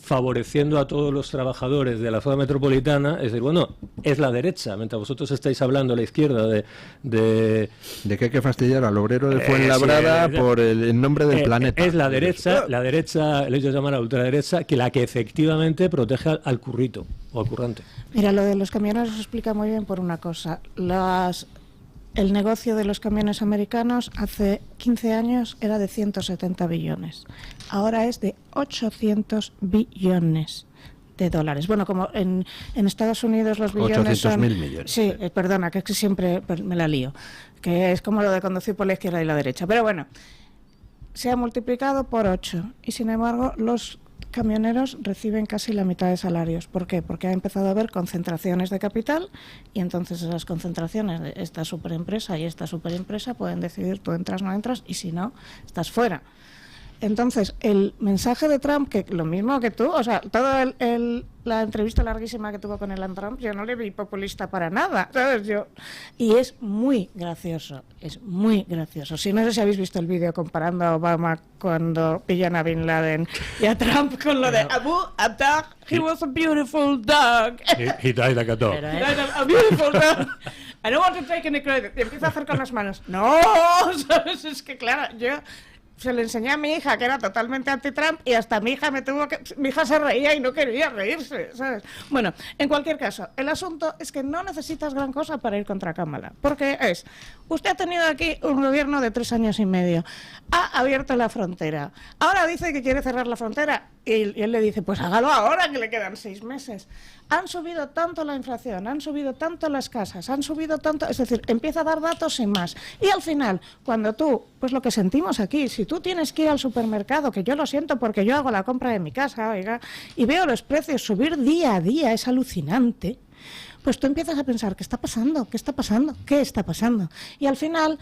favoreciendo a todos los trabajadores de la zona metropolitana. Es decir, bueno, es la derecha, mientras vosotros estáis hablando a la izquierda de que hay que fastidiar al obrero de Fuenlabrada por el nombre del planeta. Es la derecha, ellos llaman a la ultraderecha, que la que efectivamente protege al currito o al currante. Mira, lo de los camiones se explica muy bien por una cosa. El negocio de los camiones americanos hace 15 años era de 170 billones. Ahora es de 800 billones de dólares. Bueno, como en Estados Unidos los billones son... 800.000 millones. Sí, perdona, que es que siempre me la lío. Que es como lo de conducir por la izquierda y la derecha. Pero bueno, se ha multiplicado por 8. Y sin embargo, los camioneros reciben casi la mitad de salarios. ¿Por qué? Porque ha empezado a haber concentraciones de capital y entonces esas concentraciones de esta superempresa y esta superempresa pueden decidir tú entras, no entras, y si no, estás fuera. Entonces, el mensaje de Trump, que lo mismo que tú, o sea, toda la entrevista larguísima que tuvo con Elon Trump, yo no le vi populista para nada, ¿sabes? Y es muy gracioso, Si no sé si habéis visto el vídeo comparando a Obama cuando pillan a Bin Laden y a Trump con lo de Abu Attack, he was a beautiful dog. He died like a dog. A beautiful dog. I don't want to take any credit. Y empieza a hacer con las manos. No, ¿sabes? Es que claro, yo... Se le enseñé a mi hija que era totalmente anti-Trump y hasta mi hija se reía y no quería reírse, ¿sabes? Bueno, en cualquier caso, el asunto es que no necesitas gran cosa para ir contra Kamala, porque usted ha tenido aquí un gobierno de 3 años y medio, ha abierto la frontera, ahora dice que quiere cerrar la frontera y él le dice, pues hágalo ahora que le quedan 6 meses. Han subido tanto la inflación, han subido tanto las casas, han subido tanto... Es decir, empieza a dar datos sin más. Y al final, cuando tú, pues lo que sentimos aquí, si tú tienes que ir al supermercado, que yo lo siento porque yo hago la compra de mi casa, oiga, y veo los precios subir día a día, es alucinante, pues tú empiezas a pensar, ¿qué está pasando? ¿Qué está pasando? ¿Qué está pasando? Y al final...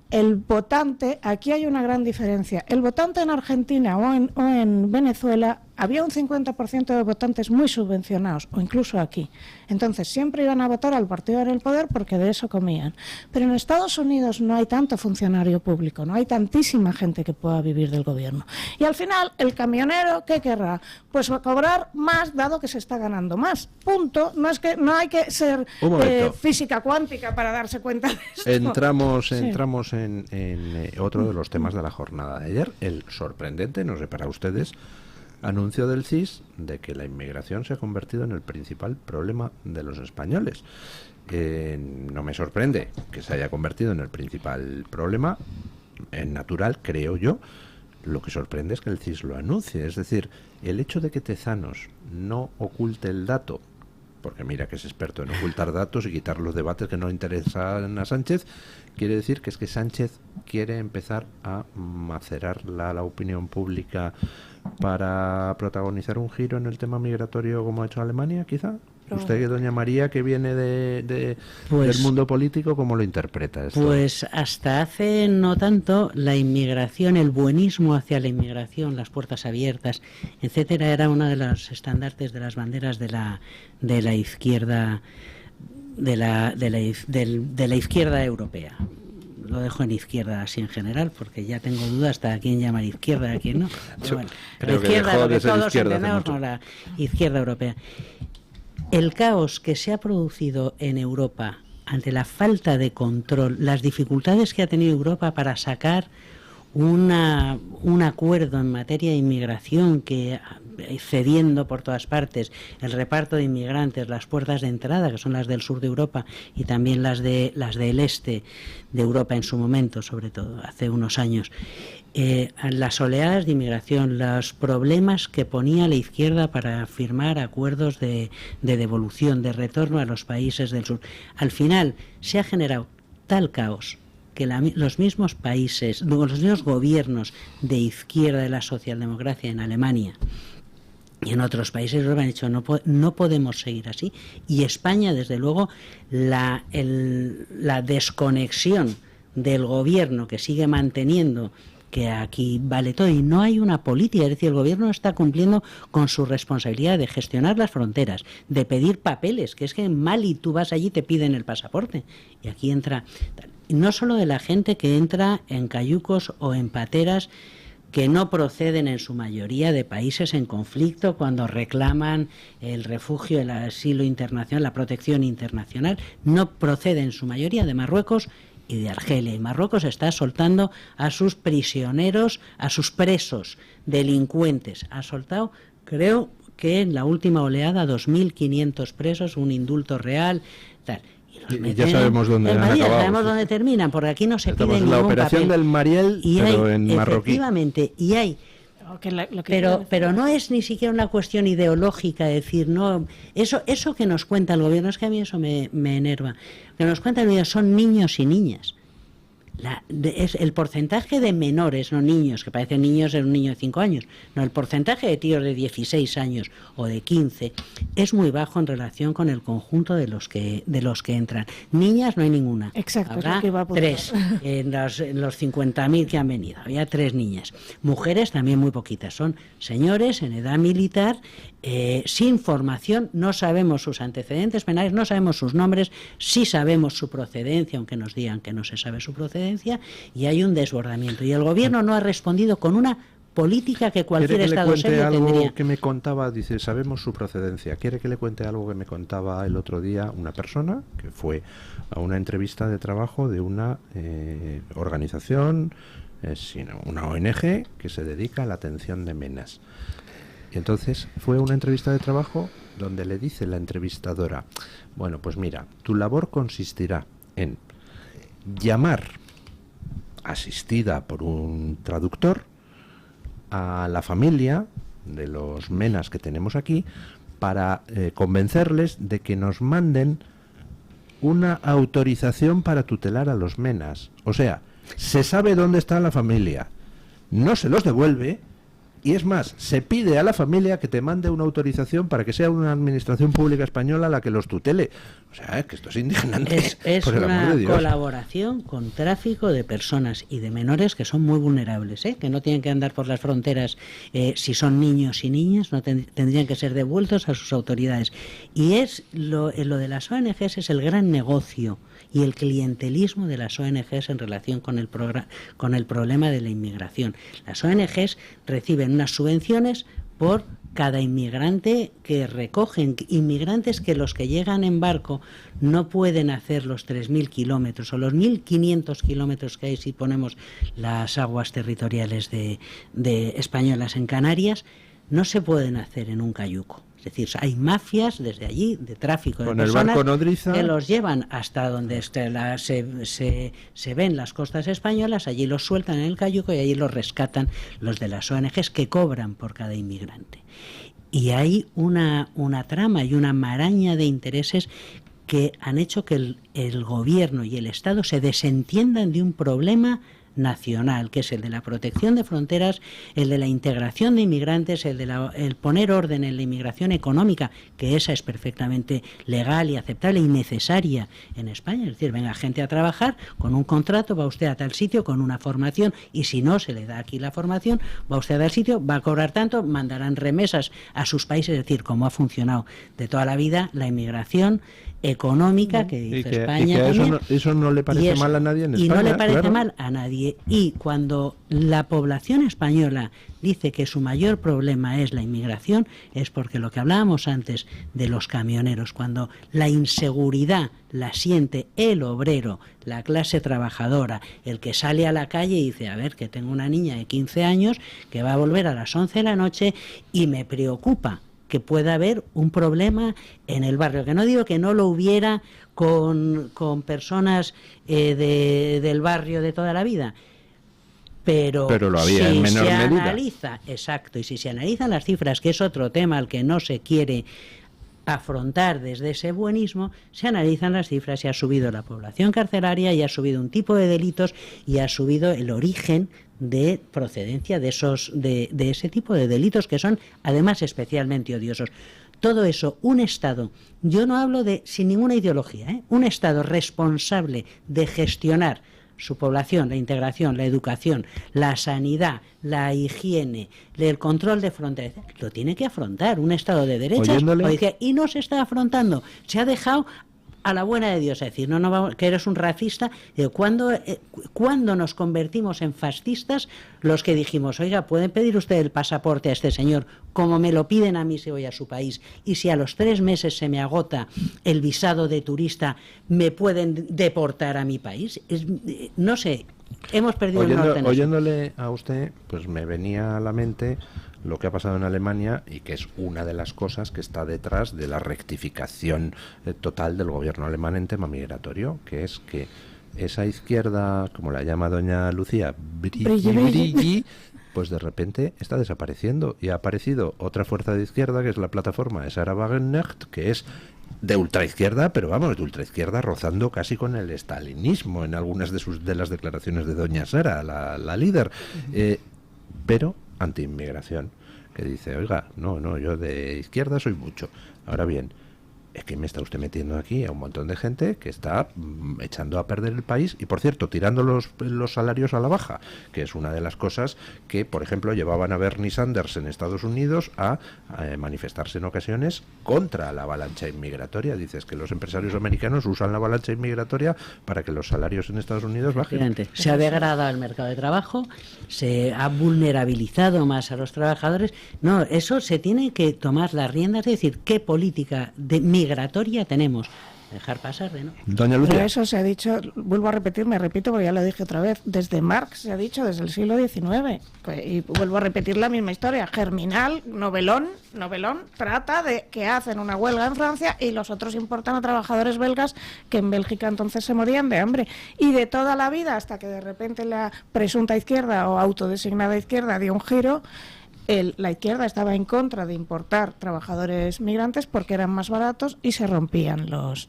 El votante, aquí hay una gran diferencia. El votante en Argentina o en Venezuela, había un 50% de votantes muy subvencionados, o incluso aquí. Entonces, siempre iban a votar al partido en el poder porque de eso comían. Pero en Estados Unidos no hay tanto funcionario público, no hay tantísima gente que pueda vivir del gobierno. Y al final, el camionero, ¿qué querrá? Pues cobrar más, dado que se está ganando más. Punto. No hay que ser física cuántica para darse cuenta de esto. Entramos en otro de los temas de la jornada de ayer, el sorprendente, no sé para ustedes, anuncio del CIS de que la inmigración se ha convertido en el principal problema de los españoles. No me sorprende que se haya convertido en el principal problema, es natural, creo yo. Lo que sorprende es que el CIS lo anuncie, es decir, el hecho de que Tezanos no oculte el dato, porque mira que es experto en ocultar datos y quitar los debates que no interesan a Sánchez, quiere decir que es que Sánchez quiere empezar a macerar la opinión pública para protagonizar un giro en el tema migratorio como ha hecho Alemania, quizá. Usted, doña María, que viene del mundo político, ¿cómo lo interpreta esto? Pues hasta hace no tanto, la inmigración, el buenismo hacia la inmigración, las puertas abiertas, etcétera, era uno de los estandartes, de las banderas de la izquierda, de la izquierda europea. Lo dejo en izquierda así en general, porque ya tengo dudas hasta a quién llamar izquierda y a quién no. Pero bueno, la izquierda, lo que todos entendemos, no, la izquierda europea. El caos que se ha producido en Europa ante la falta de control, las dificultades que ha tenido Europa para sacar un acuerdo en materia de inmigración, que cediendo por todas partes el reparto de inmigrantes, las puertas de entrada, que son las del sur de Europa, y también las del este de Europa en su momento, sobre todo hace unos años, las oleadas de inmigración, los problemas que ponía la izquierda para firmar acuerdos de devolución, de retorno a los países del sur. Al final se ha generado tal caos que los mismos países, los mismos gobiernos de izquierda de la socialdemocracia en Alemania y en otros países lo han dicho, no podemos seguir así. Y España, desde luego, la desconexión del gobierno, que sigue manteniendo que aquí vale todo y no hay una política, es decir, el gobierno no está cumpliendo con su responsabilidad de gestionar las fronteras, de pedir papeles, que es que en Mali tú vas allí y te piden el pasaporte, y aquí entra, no solo de la gente que entra en cayucos o en pateras que no proceden en su mayoría de países en conflicto cuando reclaman el refugio, el asilo internacional, la protección internacional, no procede en su mayoría de Marruecos y de Argelia. Y Marruecos está soltando a sus prisioneros, a sus presos, delincuentes. Ha soltado, creo que en la última oleada, 2.500 presos, un indulto real, tal. Y ya sabemos dónde han acabado. Sabemos dónde terminan, porque aquí no se pide ningún la operación papel. Del Mariel, y pero hay, en marroquí. Efectivamente, y hay... Pero no es ni siquiera una cuestión ideológica, decir, no, eso que nos cuenta el gobierno, es que a mí eso me enerva. Lo que nos cuenta el gobierno son niños y niñas. Es el porcentaje de menores, no niños, que parecen niños en un niño de 5 años, no, el porcentaje de tíos de 16 años o de 15 es muy bajo en relación con el conjunto de los que entran. Niñas no hay ninguna. Exacto, habrá es lo que iba a apuntar. 3 en los 50.000 que han venido, había 3 niñas. Mujeres también muy poquitas, son señores en edad militar, sin formación, no sabemos sus antecedentes penales, no sabemos sus nombres, sí sabemos su procedencia, aunque nos digan que no se sabe su procedencia, y hay un desbordamiento. Y el gobierno no ha respondido con una política que cualquier Estado serio algo tendría. Que me contaba, dice, sabemos su procedencia. ¿Quiere que le cuente algo que me contaba el otro día una persona que fue a una entrevista de trabajo de una organización, una ONG que se dedica a la atención de menas? Y entonces fue una entrevista de trabajo donde le dice la entrevistadora, bueno, pues mira, tu labor consistirá en llamar, asistida por un traductor, a la familia de los menas que tenemos aquí para convencerles de que nos manden una autorización para tutelar a los menas. O sea, se sabe dónde está la familia, no se los devuelve. Y es más, se pide a la familia que te mande una autorización para que sea una administración pública española la que los tutele. O sea, es que esto es indignante. Es por el una amor de Dios. colaboración con tráfico de personas y de menores que son muy vulnerables, que no tienen que andar por las fronteras. Si son niños y niñas, no tendrían que ser devueltos a sus autoridades. Y es lo de las ONGs es el gran negocio y el clientelismo de las ONGs en relación con el problema de la inmigración. Las ONGs reciben unas subvenciones por cada inmigrante que recogen, inmigrantes que los que llegan en barco no pueden hacer los 3.000 kilómetros o los 1.500 kilómetros que hay si ponemos las aguas territoriales de españolas en Canarias, no se pueden hacer en un cayuco. Es decir, hay mafias desde allí de tráfico de personas que los llevan hasta donde se ven las costas españolas, allí los sueltan en el cayuco y allí los rescatan los de las ONGs que cobran por cada inmigrante. Y hay una trama y una maraña de intereses que han hecho que el gobierno y el Estado se desentiendan de un problema nacional, que es el de la protección de fronteras, el de la integración de inmigrantes, el poner orden en la inmigración económica, que esa es perfectamente legal y aceptable y necesaria en España. Es decir, venga gente a trabajar con un contrato, va usted a tal sitio con una formación, y si no se le da aquí la formación, va usted a tal sitio, va a cobrar tanto, mandarán remesas a sus países. Es decir, cómo ha funcionado de toda la vida la inmigración económica que hizo España. Eso no le parece mal a nadie en España. Y no le parece claro. mal a nadie. Y cuando la población española dice que su mayor problema es la inmigración, es porque lo que hablábamos antes de los camioneros, cuando la inseguridad la siente el obrero, la clase trabajadora, el que sale a la calle y dice, a ver, que tengo una niña de 15 años que va a volver a las 11 de la noche y me preocupa que pueda haber un problema en el barrio, que no digo que no lo hubiera con personas del barrio de toda la vida, pero lo había si en menor se medida. analiza, exacto, y si se analizan las cifras, que es otro tema al que no se quiere afrontar desde ese buenismo, se analizan las cifras y ha subido la población carcelaria y ha subido un tipo de delitos y ha subido el origen de procedencia de ese tipo de delitos, que son además especialmente odiosos. Todo eso, un Estado, yo no hablo de sin ninguna ideología, un Estado responsable de gestionar su población, la integración, la educación, la sanidad, la higiene, el control de fronteras, lo tiene que afrontar un Estado de derechas, y no se está afrontando, se ha dejado a la buena de Dios, es decir, no vamos, que eres un racista. ¿Cuándo nos convertimos en fascistas los que dijimos, oiga, pueden pedir usted el pasaporte a este señor como me lo piden a mí si voy a su país, y si a los 3 meses se me agota el visado de turista, me pueden deportar a mi país? No sé, hemos perdido el norte. Oyéndole a usted, pues me venía a la mente lo que ha pasado en Alemania, y que es una de las cosas que está detrás de la rectificación total del gobierno alemán en tema migratorio, que es que esa izquierda, como la llama doña Lucía, brilli, pues de repente está desapareciendo, y ha aparecido otra fuerza de izquierda, que es la plataforma de Sarah Wagenknecht, que es de ultraizquierda, pero vamos, de ultraizquierda rozando casi con el estalinismo en algunas de las declaraciones de doña Sara, la líder, pero anti-inmigración, que dice, oiga, no, yo de izquierda soy mucho. Ahora bien, es que me está usted metiendo aquí a un montón de gente que está echando a perder el país, y por cierto, tirando los salarios a la baja, que es una de las cosas que, por ejemplo, llevaban a Bernie Sanders en Estados Unidos a manifestarse en ocasiones contra la avalancha inmigratoria. Dices que los empresarios americanos usan la avalancha inmigratoria para que los salarios en Estados Unidos bajen. Se ha degradado el mercado de trabajo, se ha vulnerabilizado más a los trabajadores. No, eso se tiene que tomar las riendas, es decir, qué política de migratoria tenemos. Dejar pasar de no. Doña Lucía. Pero eso se ha dicho, vuelvo a repetir, me repito porque ya lo dije otra vez, desde Marx se ha dicho, desde el siglo XIX, y vuelvo a repetir la misma historia. Germinal, novelón, trata de que hacen una huelga en Francia y los otros importan a trabajadores belgas que en Bélgica entonces se morían de hambre. Y de toda la vida, hasta que de repente la presunta izquierda o autodesignada izquierda dio un giro, la izquierda estaba en contra de importar trabajadores migrantes porque eran más baratos y se rompían los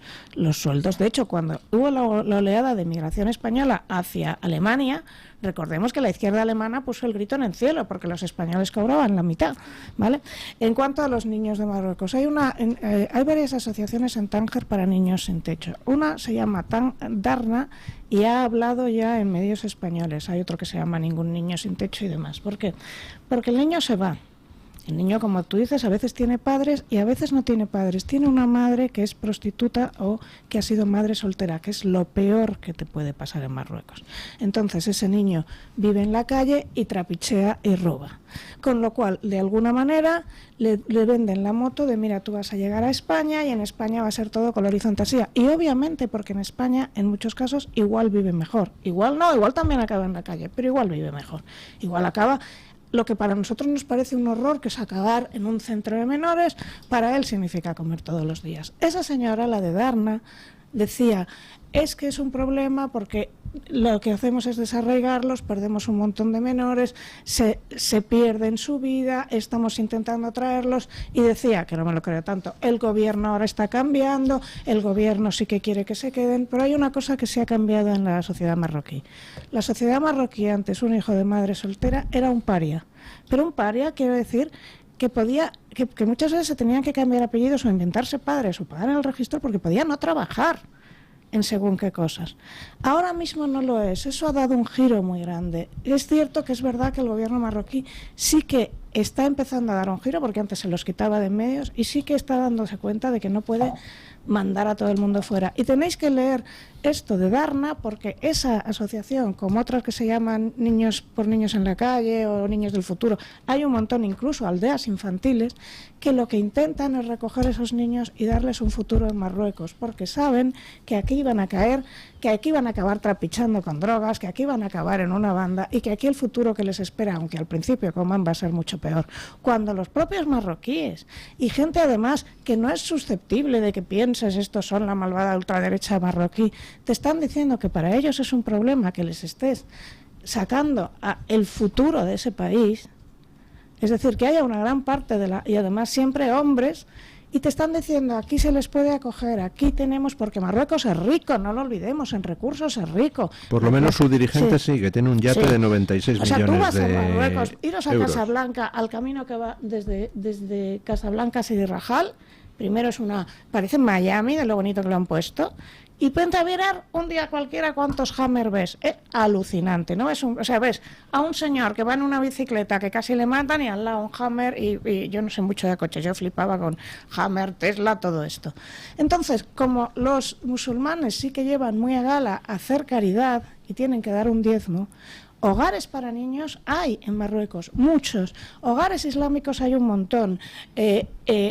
sueldos. De hecho, cuando hubo la oleada de migración española hacia Alemania, recordemos que la izquierda alemana puso el grito en el cielo porque los españoles cobraban la mitad, ¿vale? En cuanto a los niños de Marruecos, hay varias asociaciones en Tánger para niños sin techo. Una se llama Darna y ha hablado ya en medios españoles. Hay otro que se llama Ningún Niño Sin Techo y demás. ¿Por qué? Porque el niño se va. El niño, como tú dices, a veces tiene padres y a veces no tiene padres. Tiene una madre que es prostituta o que ha sido madre soltera, que es lo peor que te puede pasar en Marruecos. Entonces ese niño vive en la calle y trapichea y roba. Con lo cual, de alguna manera, le venden la moto de, mira, tú vas a llegar a España y en España va a ser todo color y fantasía. Y obviamente, porque en España, en muchos casos, igual vive mejor. Igual no, igual también acaba en la calle, pero igual vive mejor. Igual acaba lo que para nosotros nos parece un horror, que es acabar en un centro de menores, para él significa comer todos los días. Esa señora, la de Darna, decía, es que es un problema porque lo que hacemos es desarraigarlos, perdemos un montón de menores, se pierden su vida, estamos intentando traerlos, y decía, que no me lo creo tanto, el gobierno ahora está cambiando, el gobierno sí que quiere que se queden, pero hay una cosa que se ha cambiado en la sociedad marroquí. La sociedad marroquí, antes, un hijo de madre soltera era un paria, pero un paria quiere decir que que muchas veces se tenían que cambiar apellidos o inventarse padres o pagar en el registro porque podía no trabajar en según qué cosas. Ahora mismo no lo es, eso ha dado un giro muy grande. Es cierto que es verdad que el gobierno marroquí sí que está empezando a dar un giro, porque antes se los quitaba de medios, y sí que está dándose cuenta de que no puede mandar a todo el mundo fuera. Y tenéis que leer esto de Darna, porque esa asociación, como otras que se llaman Niños por Niños en la Calle o Niños del Futuro, hay un montón, incluso aldeas infantiles, que lo que intentan es recoger esos niños y darles un futuro en Marruecos, porque saben que aquí van a caer, que aquí van a acabar trapichando con drogas, que aquí van a acabar en una banda, y que aquí el futuro que les espera, aunque al principio coman, va a ser mucho peor. Cuando los propios marroquíes, y gente además que no es susceptible de que pienses estos son la malvada ultraderecha marroquí, te están diciendo que para ellos es un problema que les estés sacando el futuro de ese país, es decir, que haya una gran parte y además siempre hombres, y te están diciendo aquí se les puede acoger, aquí tenemos, porque Marruecos es rico, no lo olvidemos, en recursos es rico. Por lo menos su dirigente sí, que tiene un yate de 96 millones de euros. O sea, tú vas a Marruecos, iros a Casablanca, al camino que va desde Casablanca a Sidi Rajal, primero parece Miami de lo bonito que lo han puesto, y ponte a mirar un día cualquiera cuántos Hammer ves. Alucinante, ¿no? Ves a un señor que va en una bicicleta que casi le matan y al lado un Hammer, y yo no sé mucho de coches, yo flipaba con Hammer, Tesla, todo esto. Entonces, como los musulmanes sí que llevan muy a gala hacer caridad y tienen que dar un diezmo, hogares para niños hay en Marruecos, muchos. Hogares islámicos hay un montón.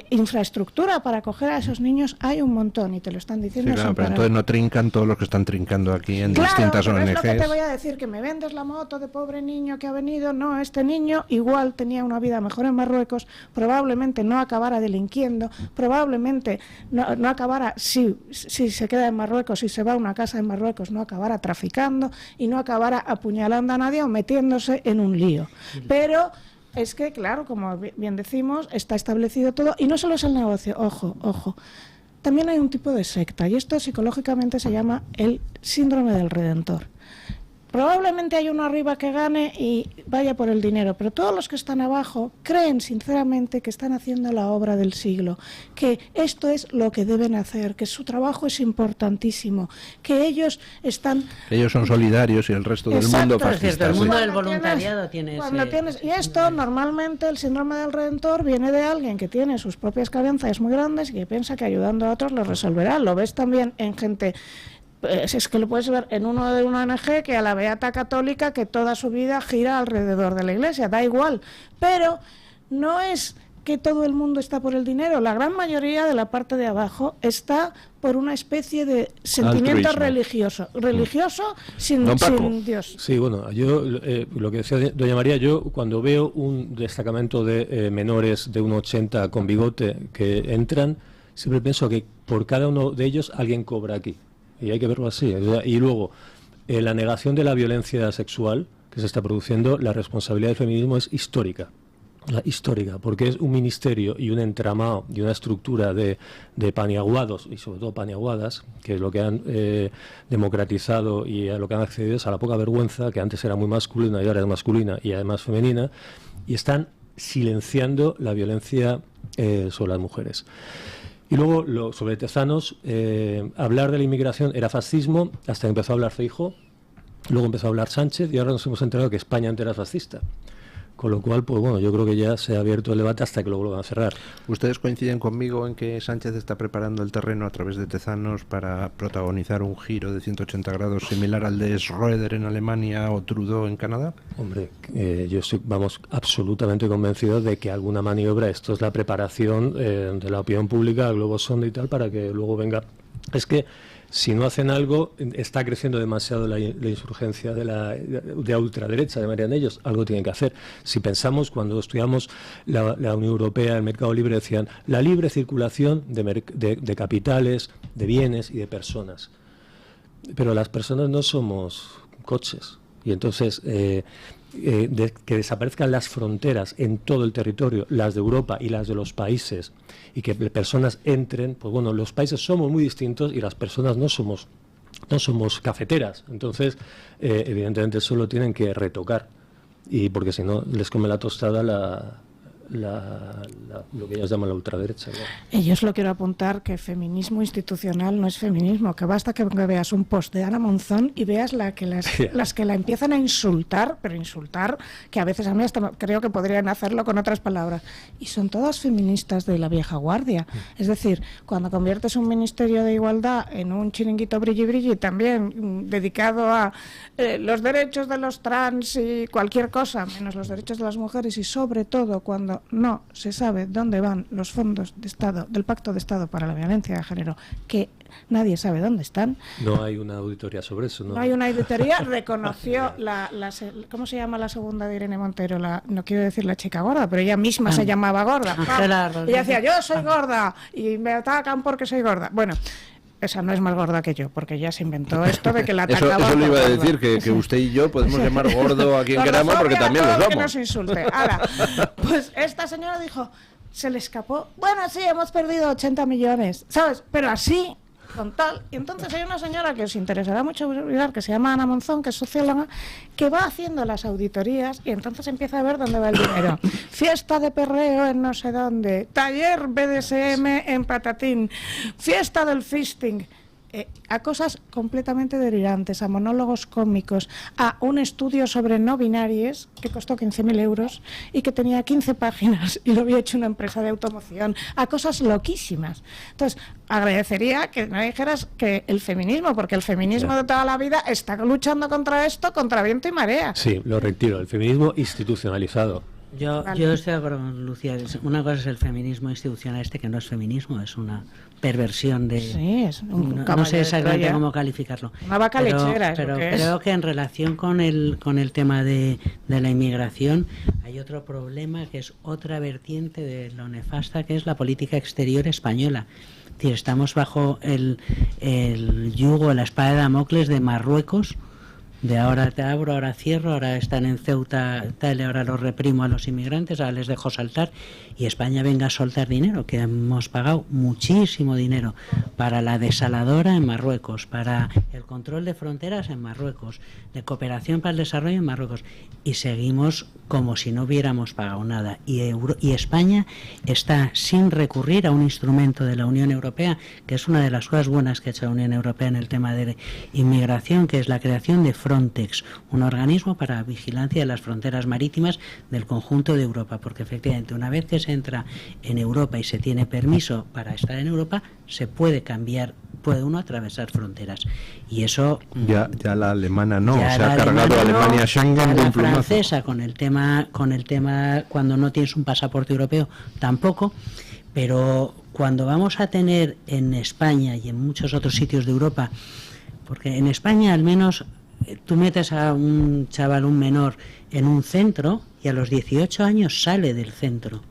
Infraestructura para acoger a esos niños hay un montón, y te lo están diciendo. Sí, claro, pero entonces no trincan todos los que están trincando aquí en distintas ONGs. Es lo que te voy a decir, que me vendes la moto de pobre niño que ha venido. No, este niño igual tenía una vida mejor en Marruecos, probablemente no acabara delinquiendo, probablemente no acabara, si se queda en Marruecos, si se va a una casa en Marruecos, no acabara traficando y no acabara apuñalando a nadie o metiéndose en un lío. Pero es que, claro, como bien decimos, está establecido todo, y no solo es el negocio, ojo, también hay un tipo de secta, y esto psicológicamente se llama el síndrome del redentor. Probablemente hay uno arriba que gane y vaya por el dinero, pero todos los que están abajo creen sinceramente que están haciendo la obra del siglo, que esto es lo que deben hacer, que su trabajo es importantísimo, que ellos son solidarios y el resto del mundo fascista. El mundo del voluntariado tiene y esto normalmente, el síndrome del redentor, viene de alguien que tiene sus propias carencias muy grandes y que piensa que ayudando a otros lo resolverá. Lo ves también en gente. Es que lo puedes ver en uno de una ONG que a la beata católica, que toda su vida gira alrededor de la iglesia, da igual, pero no es que todo el mundo está por el dinero, la gran mayoría de la parte de abajo está por una especie de sentimiento religioso sin Dios. Sí, bueno, yo lo que decía doña María, yo cuando veo un destacamento de menores de 1,80 con bigote que entran, siempre pienso que por cada uno de ellos alguien cobra aquí. Y hay que verlo así. Y luego, la negación de la violencia sexual que se está produciendo, la responsabilidad del feminismo es histórica, porque es un ministerio y un entramado y una estructura de paniaguados, y sobre todo paniaguadas, que es lo que han democratizado y a lo que han accedido es a la poca vergüenza, que antes era muy masculina y ahora es masculina y además femenina, y están silenciando la violencia sobre las mujeres. Y luego, sobre Tezanos, hablar de la inmigración era fascismo, hasta que empezó a hablar Feijóo, luego empezó a hablar Sánchez, y ahora nos hemos enterado que España entera es fascista. Con lo cual, pues bueno, yo creo que ya se ha abierto el debate hasta que lo vuelvan a cerrar. ¿Ustedes coinciden conmigo en que Sánchez está preparando el terreno a través de Tezanos para protagonizar un giro de 180 grados similar al de Schröder en Alemania o Trudeau en Canadá? Hombre, yo estoy, absolutamente convencido de que alguna maniobra, esto es la preparación de la opinión pública, el globo sonda y tal, para que luego venga. Es que si no hacen algo, está creciendo demasiado la insurgencia de la ultraderecha, llamarían ellos, algo tienen que hacer. Si pensamos, cuando estudiamos la Unión Europea, el mercado libre, decían la libre circulación de capitales, de bienes y de personas. pero las personas no somos coches. Y entonces, que desaparezcan las fronteras en todo el territorio, las de Europa y las de los países, y que personas entren, pues bueno, los países somos muy distintos y las personas no somos cafeteras. Entonces, evidentemente eso lo tienen que retocar, y porque si no les come la tostada lo que ellos llaman la ultraderecha, ¿no? Y yo solo quiero apuntar que feminismo institucional no es feminismo, que basta que veas un post de Ana Monzón y veas las que la empiezan a insultar, pero insultar, que a veces a mí hasta creo que podrían hacerlo con otras palabras. Y son todas feministas de la vieja guardia. Es decir, cuando conviertes un ministerio de igualdad en un chiringuito brilli también dedicado a los derechos de los trans y cualquier cosa, menos los derechos de las mujeres, y sobre todo cuando no se sabe dónde van los fondos de Estado del Pacto de Estado para la Violencia de Género, que nadie sabe dónde están. No hay una auditoría sobre eso, ¿no? No hay una auditoría. Reconoció ¿cómo se llama la segunda de Irene Montero? No quiero decir la chica gorda, pero ella misma se llamaba gorda. Ella decía, yo soy gorda y me atacan porque soy gorda. Bueno, esa no es más gorda que yo, porque ya se inventó esto de que la atacaban. Eso lo iba a decir, que usted y yo podemos llamar gordo a quien queramos, porque también lo somos. Que nos insulte. Ahora, pues esta señora dijo, se le escapó. Bueno, sí, hemos perdido 80 millones, ¿sabes? Pero así, con tal. Y entonces hay una señora que os interesará mucho mirar, que se llama Ana Monzón, que es socióloga, que va haciendo las auditorías y entonces empieza a ver dónde va el dinero. Fiesta de perreo en no sé dónde, taller BDSM en Patatín, fiesta del fisting, a cosas completamente delirantes, a monólogos cómicos, a un estudio sobre no binarias que costó 15.000 euros y que tenía 15 páginas y lo había hecho una empresa de automoción, a cosas loquísimas. Entonces, agradecería que no dijeras que el feminismo, porque el feminismo de toda la vida está luchando contra esto, contra viento y marea. Sí, lo retiro, el feminismo institucionalizado. Yo estoy de acuerdo con Lucía. Una cosa es el feminismo institucional, que no es feminismo, es una perversión de... Sí, es no sé exactamente cómo calificarlo. Una vaca lechera. Pero creo que en relación con el tema de la inmigración hay otro problema, que es otra vertiente de lo nefasta que es la política exterior española. Es decir, estamos bajo el yugo, la espada de Damocles de Marruecos, de ahora te abro, ahora cierro, ahora están en Ceuta, tal, ahora los reprimo a los inmigrantes, ahora les dejo saltar, y España venga a soltar dinero, que hemos pagado muchísimo dinero para la desaladora en Marruecos, para el control de fronteras en Marruecos, de cooperación para el desarrollo en Marruecos, y seguimos como si no hubiéramos pagado nada. Y España está sin recurrir a un instrumento de la Unión Europea, que es una de las cosas buenas que ha hecho la Unión Europea en el tema de inmigración, que es la creación de Frontex, un organismo para vigilancia de las fronteras marítimas del conjunto de Europa, porque efectivamente una vez que se entra en Europa y se tiene permiso para estar en Europa, se puede uno atravesar fronteras, y eso ya la alemana no, se ha cargado Alemania Schengen de un plumazo. La francesa con el tema cuando no tienes un pasaporte europeo tampoco, pero cuando vamos a tener en España y en muchos otros sitios de Europa, porque en España al menos tú metes a un chaval, un menor, en un centro y a los 18 años sale del centro.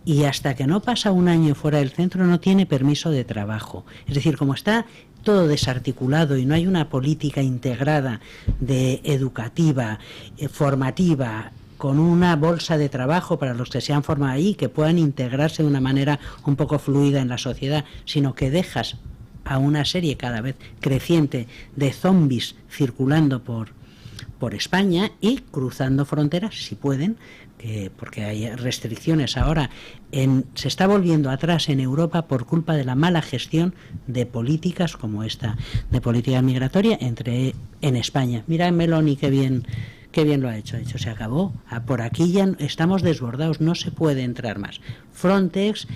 Y hasta que no pasa un año fuera del centro no tiene permiso de trabajo. Es decir, como está todo desarticulado y no hay una política integrada de educativa, formativa, con una bolsa de trabajo para los que se han formado ahí, que puedan integrarse de una manera un poco fluida en la sociedad, sino que dejas a una serie cada vez creciente de zombies circulando por España y cruzando fronteras, si pueden, porque hay restricciones ahora. Se está volviendo atrás en Europa por culpa de la mala gestión de políticas como esta, de política migratoria en España. Mira Meloni, qué bien lo ha hecho. Se acabó. Por aquí ya estamos desbordados, no se puede entrar más. Frontex,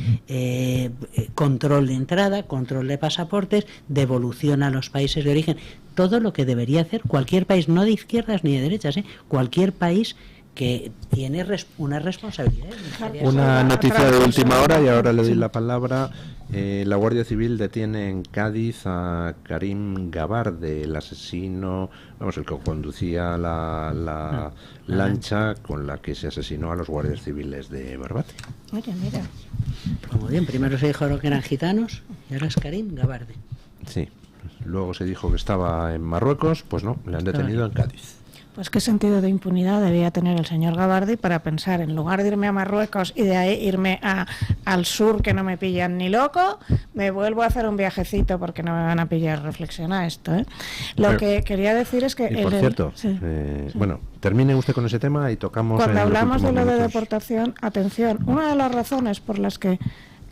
control de entrada, control de pasaportes, devolución a los países de origen, todo lo que debería hacer cualquier país, no de izquierdas ni de derechas, cualquier país que tiene una responsabilidad. Una noticia de última hora, y ahora le doy la palabra. La Guardia Civil detiene en Cádiz a Karim Gabarde, el asesino, el que conducía la lancha con la que se asesinó a los guardias civiles de Barbate. Oye, mira. Pues muy bien, primero se dijo que eran gitanos y ahora es Karim Gabarde. Sí. luego se dijo que estaba en Marruecos, pues no, le han detenido en Cádiz. Pues qué sentido de impunidad debía tener el señor Gabardi para pensar, en lugar de irme a Marruecos y de ahí irme al sur, que no me pillan ni loco, me vuelvo a hacer un viajecito porque no me van a pillar. Reflexiona esto, ¿eh? Lo que quería decir es que... Y por cierto, sí. Bueno, termine usted con ese tema y tocamos... Cuando hablamos de lo de minutos. Deportación, atención, una de las razones por las que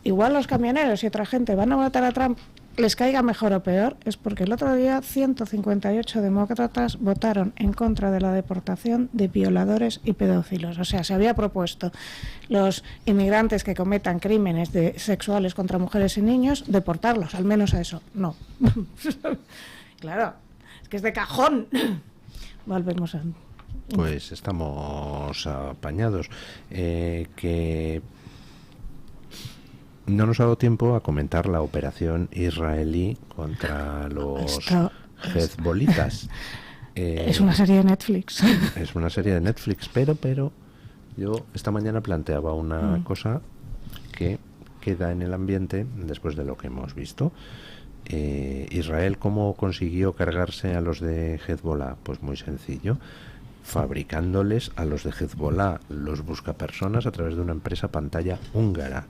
igual los camioneros y otra gente van a votar a Trump, les caiga mejor o peor, es porque el otro día 158 demócratas votaron en contra de la deportación de violadores y pedófilos. O sea, se había propuesto los inmigrantes que cometan crímenes sexuales contra mujeres y niños, deportarlos, al menos a eso. No. Claro, es que es de cajón. Volvemos a... Pues estamos apañados. Que... No nos ha dado tiempo a comentar la operación israelí contra los hezbolitas. Es una serie de Netflix. Es una serie de Netflix, pero yo esta mañana planteaba una cosa que queda en el ambiente después de lo que hemos visto. Israel, ¿cómo consiguió cargarse a los de Hezbollah? Pues muy sencillo, fabricándoles a los de Hezbollah los buscapersonas a través de una empresa pantalla húngara,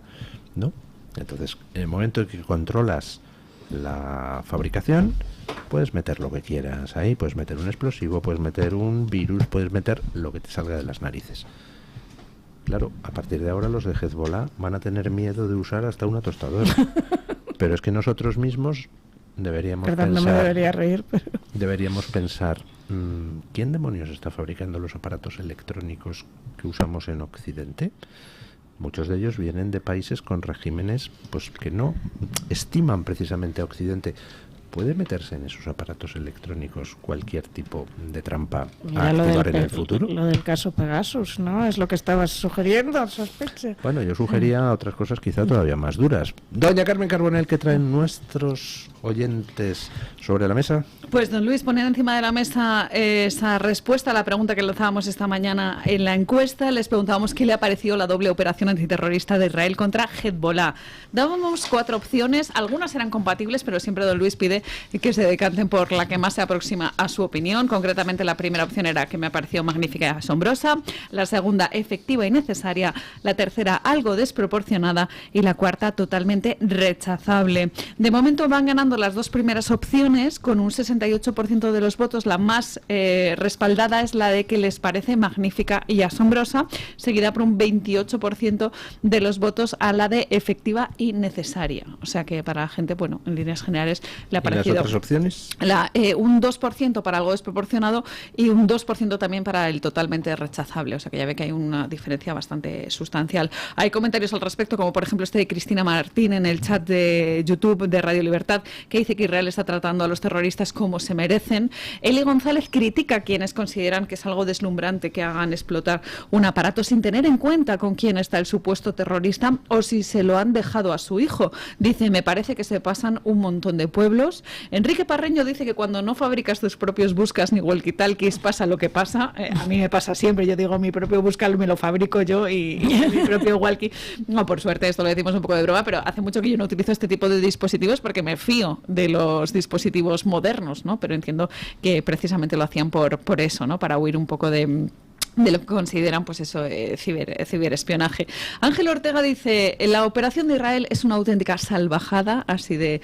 ¿no? Entonces, en el momento en que controlas la fabricación, puedes meter lo que quieras ahí, puedes meter un explosivo, puedes meter un virus, puedes meter lo que te salga de las narices. Claro, a partir de ahora los de Hezbollah van a tener miedo de usar hasta una tostadora. Pero es que nosotros mismos deberíamos pensar... no me debería reír, pero... Deberíamos pensar, ¿quién demonios está fabricando los aparatos electrónicos que usamos en Occidente? Muchos de ellos vienen de países con regímenes pues que no estiman precisamente a Occidente. ¿Puede meterse en esos aparatos electrónicos cualquier tipo de trampa a activar en el futuro? Lo del caso Pegasus, ¿no? Es lo que estabas sugiriendo, sospeche. Bueno, yo sugería otras cosas quizá todavía más duras. Doña Carmen Carbonell, ¿qué traen nuestros oyentes sobre la mesa? Pues don Luis, poner encima de la mesa esa respuesta a la pregunta que lanzábamos esta mañana en la encuesta. Les preguntábamos qué le ha parecido la doble operación antiterrorista de Israel contra Hezbollah. Dábamos 4 opciones, algunas eran compatibles, pero siempre don Luis pide que se decanten por la que más se aproxima a su opinión. Concretamente, la primera opción era que me pareció magnífica y asombrosa, la segunda efectiva y necesaria, la tercera algo desproporcionada y la cuarta totalmente rechazable. De momento van ganando las 2 primeras opciones con un 68% de los votos. La más respaldada es la de que les parece magnífica y asombrosa, seguida por un 28% de los votos a la de efectiva y necesaria. O sea que para la gente, bueno, en líneas generales le ha parecido... ¿Y las otras opciones? Un 2% para algo desproporcionado y un 2% también para el totalmente rechazable. O sea que ya ve que hay una diferencia bastante sustancial. Hay comentarios al respecto, como por ejemplo este de Cristina Martín en el chat de YouTube de Radio Libertad, que dice que Israel está tratando a los terroristas como se merecen. Eli González critica a quienes consideran que es algo deslumbrante que hagan explotar un aparato sin tener en cuenta con quién está el supuesto terrorista o si se lo han dejado a su hijo. Dice, me parece que se pasan un montón de pueblos. Enrique Parreño dice que cuando no fabricas tus propios buscas ni walkie-talkies pasa lo que pasa. A mí me pasa siempre, yo digo, mi propio busca me lo fabrico yo y mi propio walkie. No, por suerte, esto lo decimos un poco de broma, pero hace mucho que yo no utilizo este tipo de dispositivos porque me fío de los dispositivos modernos, ¿no? Pero entiendo que precisamente lo hacían por eso, ¿no? Para huir un poco de lo que consideran, pues eso, ciberespionaje. Ángel Ortega dice, la operación de Israel es una auténtica salvajada, así de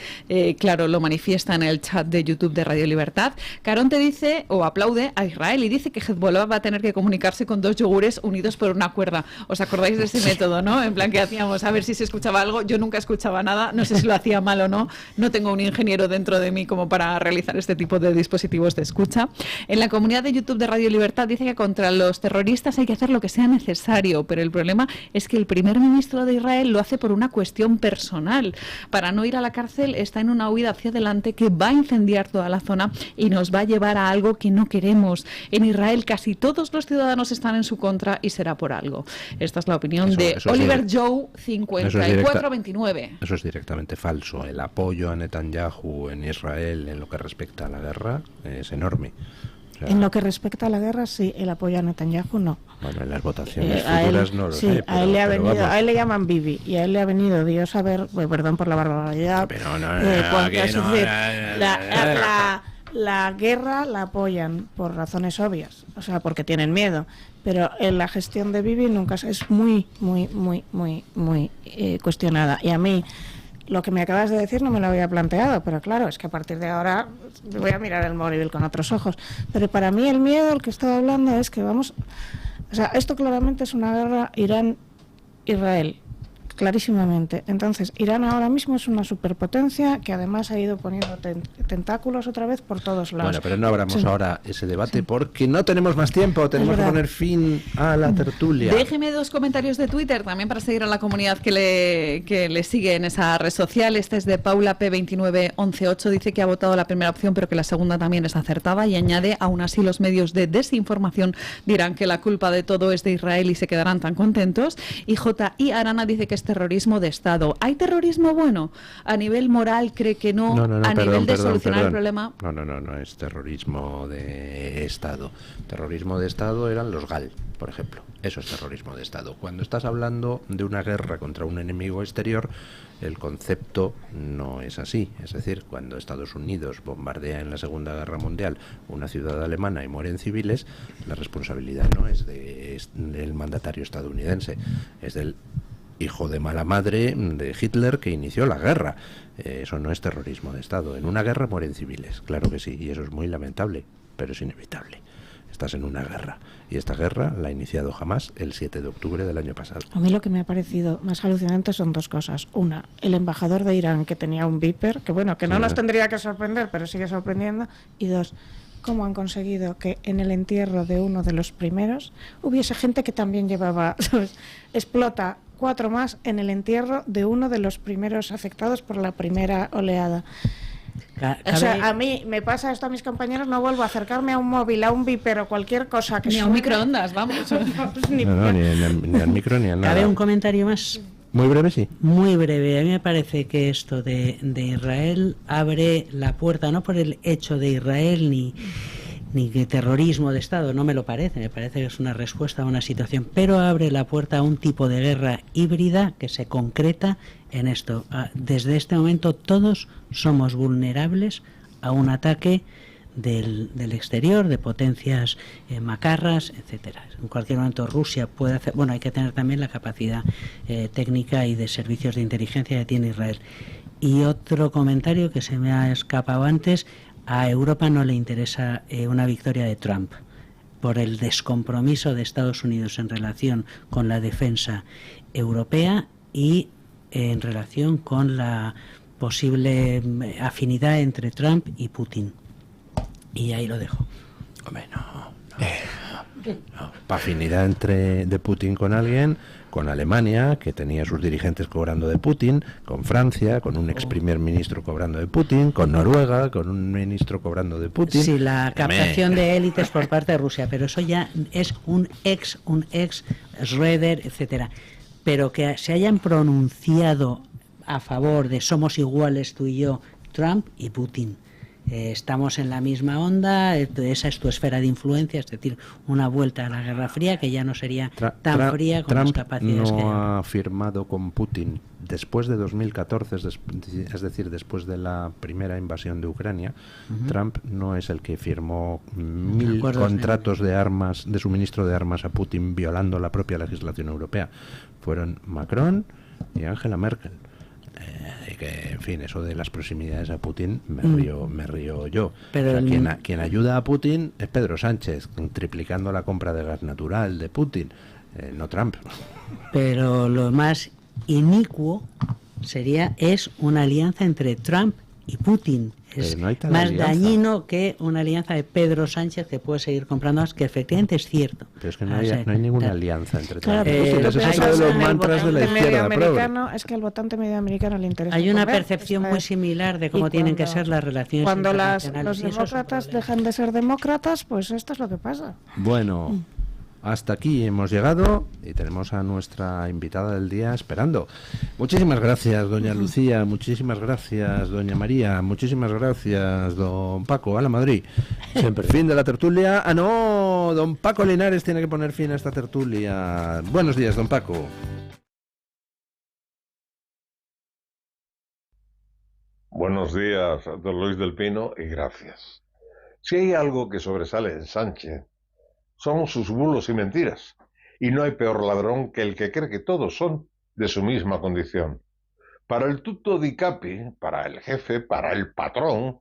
claro lo manifiesta en el chat de YouTube de Radio Libertad. Caronte dice, o aplaude a Israel y dice que Hezbollah va a tener que comunicarse con 2 yogures unidos por una cuerda. ¿Os acordáis de ese método, no? En plan que hacíamos, a ver si se escuchaba algo. Yo nunca escuchaba nada, no sé si lo hacía mal o no. No tengo un ingeniero dentro de mí como para realizar este tipo de dispositivos de escucha. En la comunidad de YouTube de Radio Libertad dice que contra los terroristas hay que hacer lo que sea necesario, pero el problema es que el primer ministro de Israel lo hace por una cuestión personal. Para no ir a la cárcel está en una huida hacia adelante que va a incendiar toda la zona y nos va a llevar a algo que no queremos. En Israel casi todos los ciudadanos están en su contra y será por algo. Esta es la opinión de Oliver Joe 5429. Eso es directamente falso. El apoyo a Netanyahu en Israel en lo que respecta a la guerra es enorme. O sea, en lo que respecta a la guerra, sí, el apoyo a Netanyahu no. Bueno, en las votaciones A futuras él, no lo sí, sé. a él le ha pero venido, vamos. a él le llaman Bibi, y a él le ha venido Dios a ver, perdón por la barbaridad, Pero no, porque, que es no, decir, la guerra la apoyan por razones obvias, o sea, porque tienen miedo, pero en la gestión de Bibi nunca es muy cuestionada. Y a mí lo que me acabas de decir no me lo había planteado, pero claro, es que a partir de ahora voy a mirar el móvil con otros ojos. Pero para mí el miedo, el que estaba hablando, es que vamos, o sea, esto claramente es una guerra Irán-Israel, clarísimamente. Entonces, Irán ahora mismo es una superpotencia que además ha ido poniendo tentáculos otra vez por todos lados. Bueno, pero no abramos Sí. ahora ese debate porque no tenemos más tiempo, tenemos que verdad. poner fin a la tertulia. Déjeme 2 comentarios de Twitter también para seguir a la comunidad que le sigue en esa red social. Este es de Paula P29118, dice que ha votado la primera opción pero que la segunda también es acertada y añade, aún así los medios de desinformación dirán que la culpa de todo es de Israel y se quedarán tan contentos. Y J.I. Arana dice que es terrorismo de Estado. ¿Hay terrorismo bueno? A nivel moral cree que no, a nivel de solucionar el problema. No es terrorismo de Estado. Terrorismo de Estado eran los GAL, por ejemplo. Eso es terrorismo de Estado. Cuando estás hablando de una guerra contra un enemigo exterior, el concepto no es así. Es decir, cuando Estados Unidos bombardea en la Segunda Guerra Mundial una ciudad alemana y mueren civiles, la responsabilidad no es del mandatario estadounidense, es del hijo de mala madre de Hitler que inició la guerra. Eso no es terrorismo de Estado. En una guerra mueren civiles, claro que sí, y eso es muy lamentable, pero es inevitable. Estás en una guerra, y esta guerra la ha iniciado Hamás el 7 de octubre del año pasado. A mí lo que me ha parecido más alucinante son dos cosas. Una, el embajador de Irán que tenía un Viper, que bueno, que no Sí, nos tendría que sorprender, pero sigue sorprendiendo. Y dos, cómo han conseguido que en el entierro de uno de los primeros hubiese gente que también llevaba, ¿sabes? Explota 4 más en el entierro de uno de los primeros afectados por la primera oleada. O sea, a mí me pasa esto a mis compañeros, no vuelvo a acercarme a un móvil, a un Viper o cualquier cosa que Ni a un suene. microondas, vamos. Ni- No, ni al micro ni a nada. Cabe un comentario más Muy breve, sí. muy breve. A mí me parece que esto de Israel abre la puerta, no por el hecho de Israel ni de terrorismo de Estado, no me lo parece, me parece que es una respuesta a una situación, pero abre la puerta a un tipo de guerra híbrida que se concreta en esto. Desde este momento todos somos vulnerables a un ataque del exterior, de potencias macarras, etcétera. En cualquier momento Rusia puede hacer, bueno, hay que tener también la capacidad técnica y de servicios de inteligencia que tiene Israel. Y otro comentario que se me ha escapado antes: a Europa no le interesa una victoria de Trump por el descompromiso de Estados Unidos en relación con la defensa europea y en relación con la posible afinidad entre Trump y Putin. Y ahí lo dejo. Hombre, no. Afinidad de Putin con alguien, con Alemania, que tenía sus dirigentes cobrando de Putin, con Francia, con un ex primer ministro cobrando de Putin, con Noruega, con un ministro cobrando de Putin. Sí, la captación de élites por parte de Rusia, pero eso ya es un ex Schroeder, etcétera. Pero que se hayan pronunciado a favor de somos iguales tú y yo, Trump y Putin. Estamos en la misma onda, esa es tu esfera de influencia, es decir, una vuelta a la Guerra Fría que ya no sería tan fría con Trump las capacidades no que hay. ha firmado con Putin después de 2014, es decir, después de la primera invasión de Ucrania. Trump no es el que firmó 1000 contratos de armas, de suministro de armas a Putin, violando la propia legislación europea. Fueron Macron y Angela Merkel. Y que, en fin, eso de las proximidades a Putin me río yo. Pero o sea, quien ayuda a Putin es Pedro Sánchez, triplicando la compra de gas natural de Putin, no Trump. Pero lo más inicuo es una alianza entre Trump y Putin. Es no hay tal más alianza. dañino que una alianza de Pedro Sánchez que puede seguir comprando gas, que efectivamente es cierto. Pero es que no hay ninguna alianza entre Claro, Trump y pero Putin. si tú Ese es piensas uno de los en el mantras de la votante izquierda progre. medioamericano, es que al votante medioamericano le interesa Hay una comer, percepción esta muy es- similar de y cómo tienen que cuando- ser las relaciones Cuando internacionales. los y eso es un demócratas problema. dejan de ser demócratas, pues esto es lo que pasa. Bueno, hasta aquí hemos llegado y tenemos a nuestra invitada del día esperando. Muchísimas gracias, doña Lucía, muchísimas gracias, doña María, muchísimas gracias, don Paco, a la Madrid. Siempre. Fin de la tertulia. Ah, no, don Paco Linares tiene que poner fin a esta tertulia. Buenos días, don Paco. Buenos días, don Luis del Pino, y gracias. Si hay algo que sobresale en Sánchez, son sus bulos y mentiras, y no hay peor ladrón que el que cree que todos son de su misma condición. Para el tutto di capi, para el jefe, para el patrón,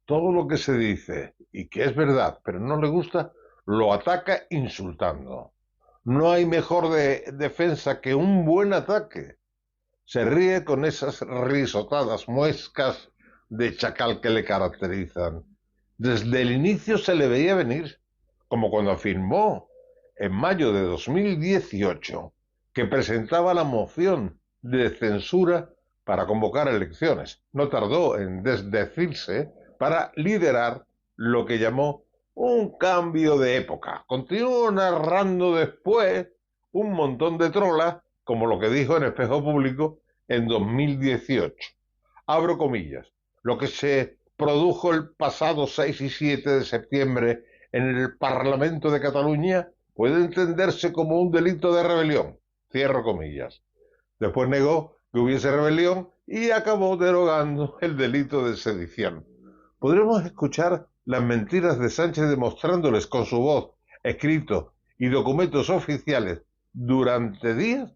todo lo que se dice y que es verdad, pero no le gusta, lo ataca insultando. No hay mejor defensa que un buen ataque. Se ríe con esas risotadas muescas de chacal que le caracterizan. Desde el inicio se le veía venir, como cuando afirmó en mayo de 2018 que presentaba la moción de censura para convocar elecciones. No tardó en desdecirse para liderar lo que llamó un cambio de época. Continuó narrando después un montón de trolas, como lo que dijo en Espejo Público en 2018. Abro comillas. Lo que se produjo el pasado 6 y 7 de septiembre en el Parlamento de Cataluña puede entenderse como un delito de rebelión. Cierro comillas. Después negó que hubiese rebelión y acabó derogando el delito de sedición. Podremos escuchar las mentiras de Sánchez demostrándoles con su voz, escrito y documentos oficiales durante días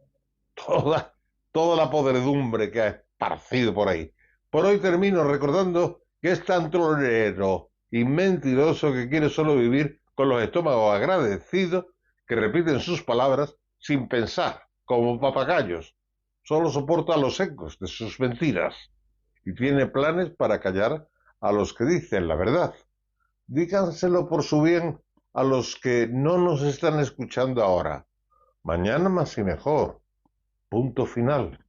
toda la podredumbre que ha esparcido por ahí. Por hoy termino recordando que es tan trolero y mentiroso que quiere solo vivir con los estómagos agradecidos que repiten sus palabras sin pensar, como papagayos. Solo soporta los ecos de sus mentiras y tiene planes para callar a los que dicen la verdad. Díganselo por su bien a los que no nos están escuchando ahora. Mañana más y mejor. Punto final.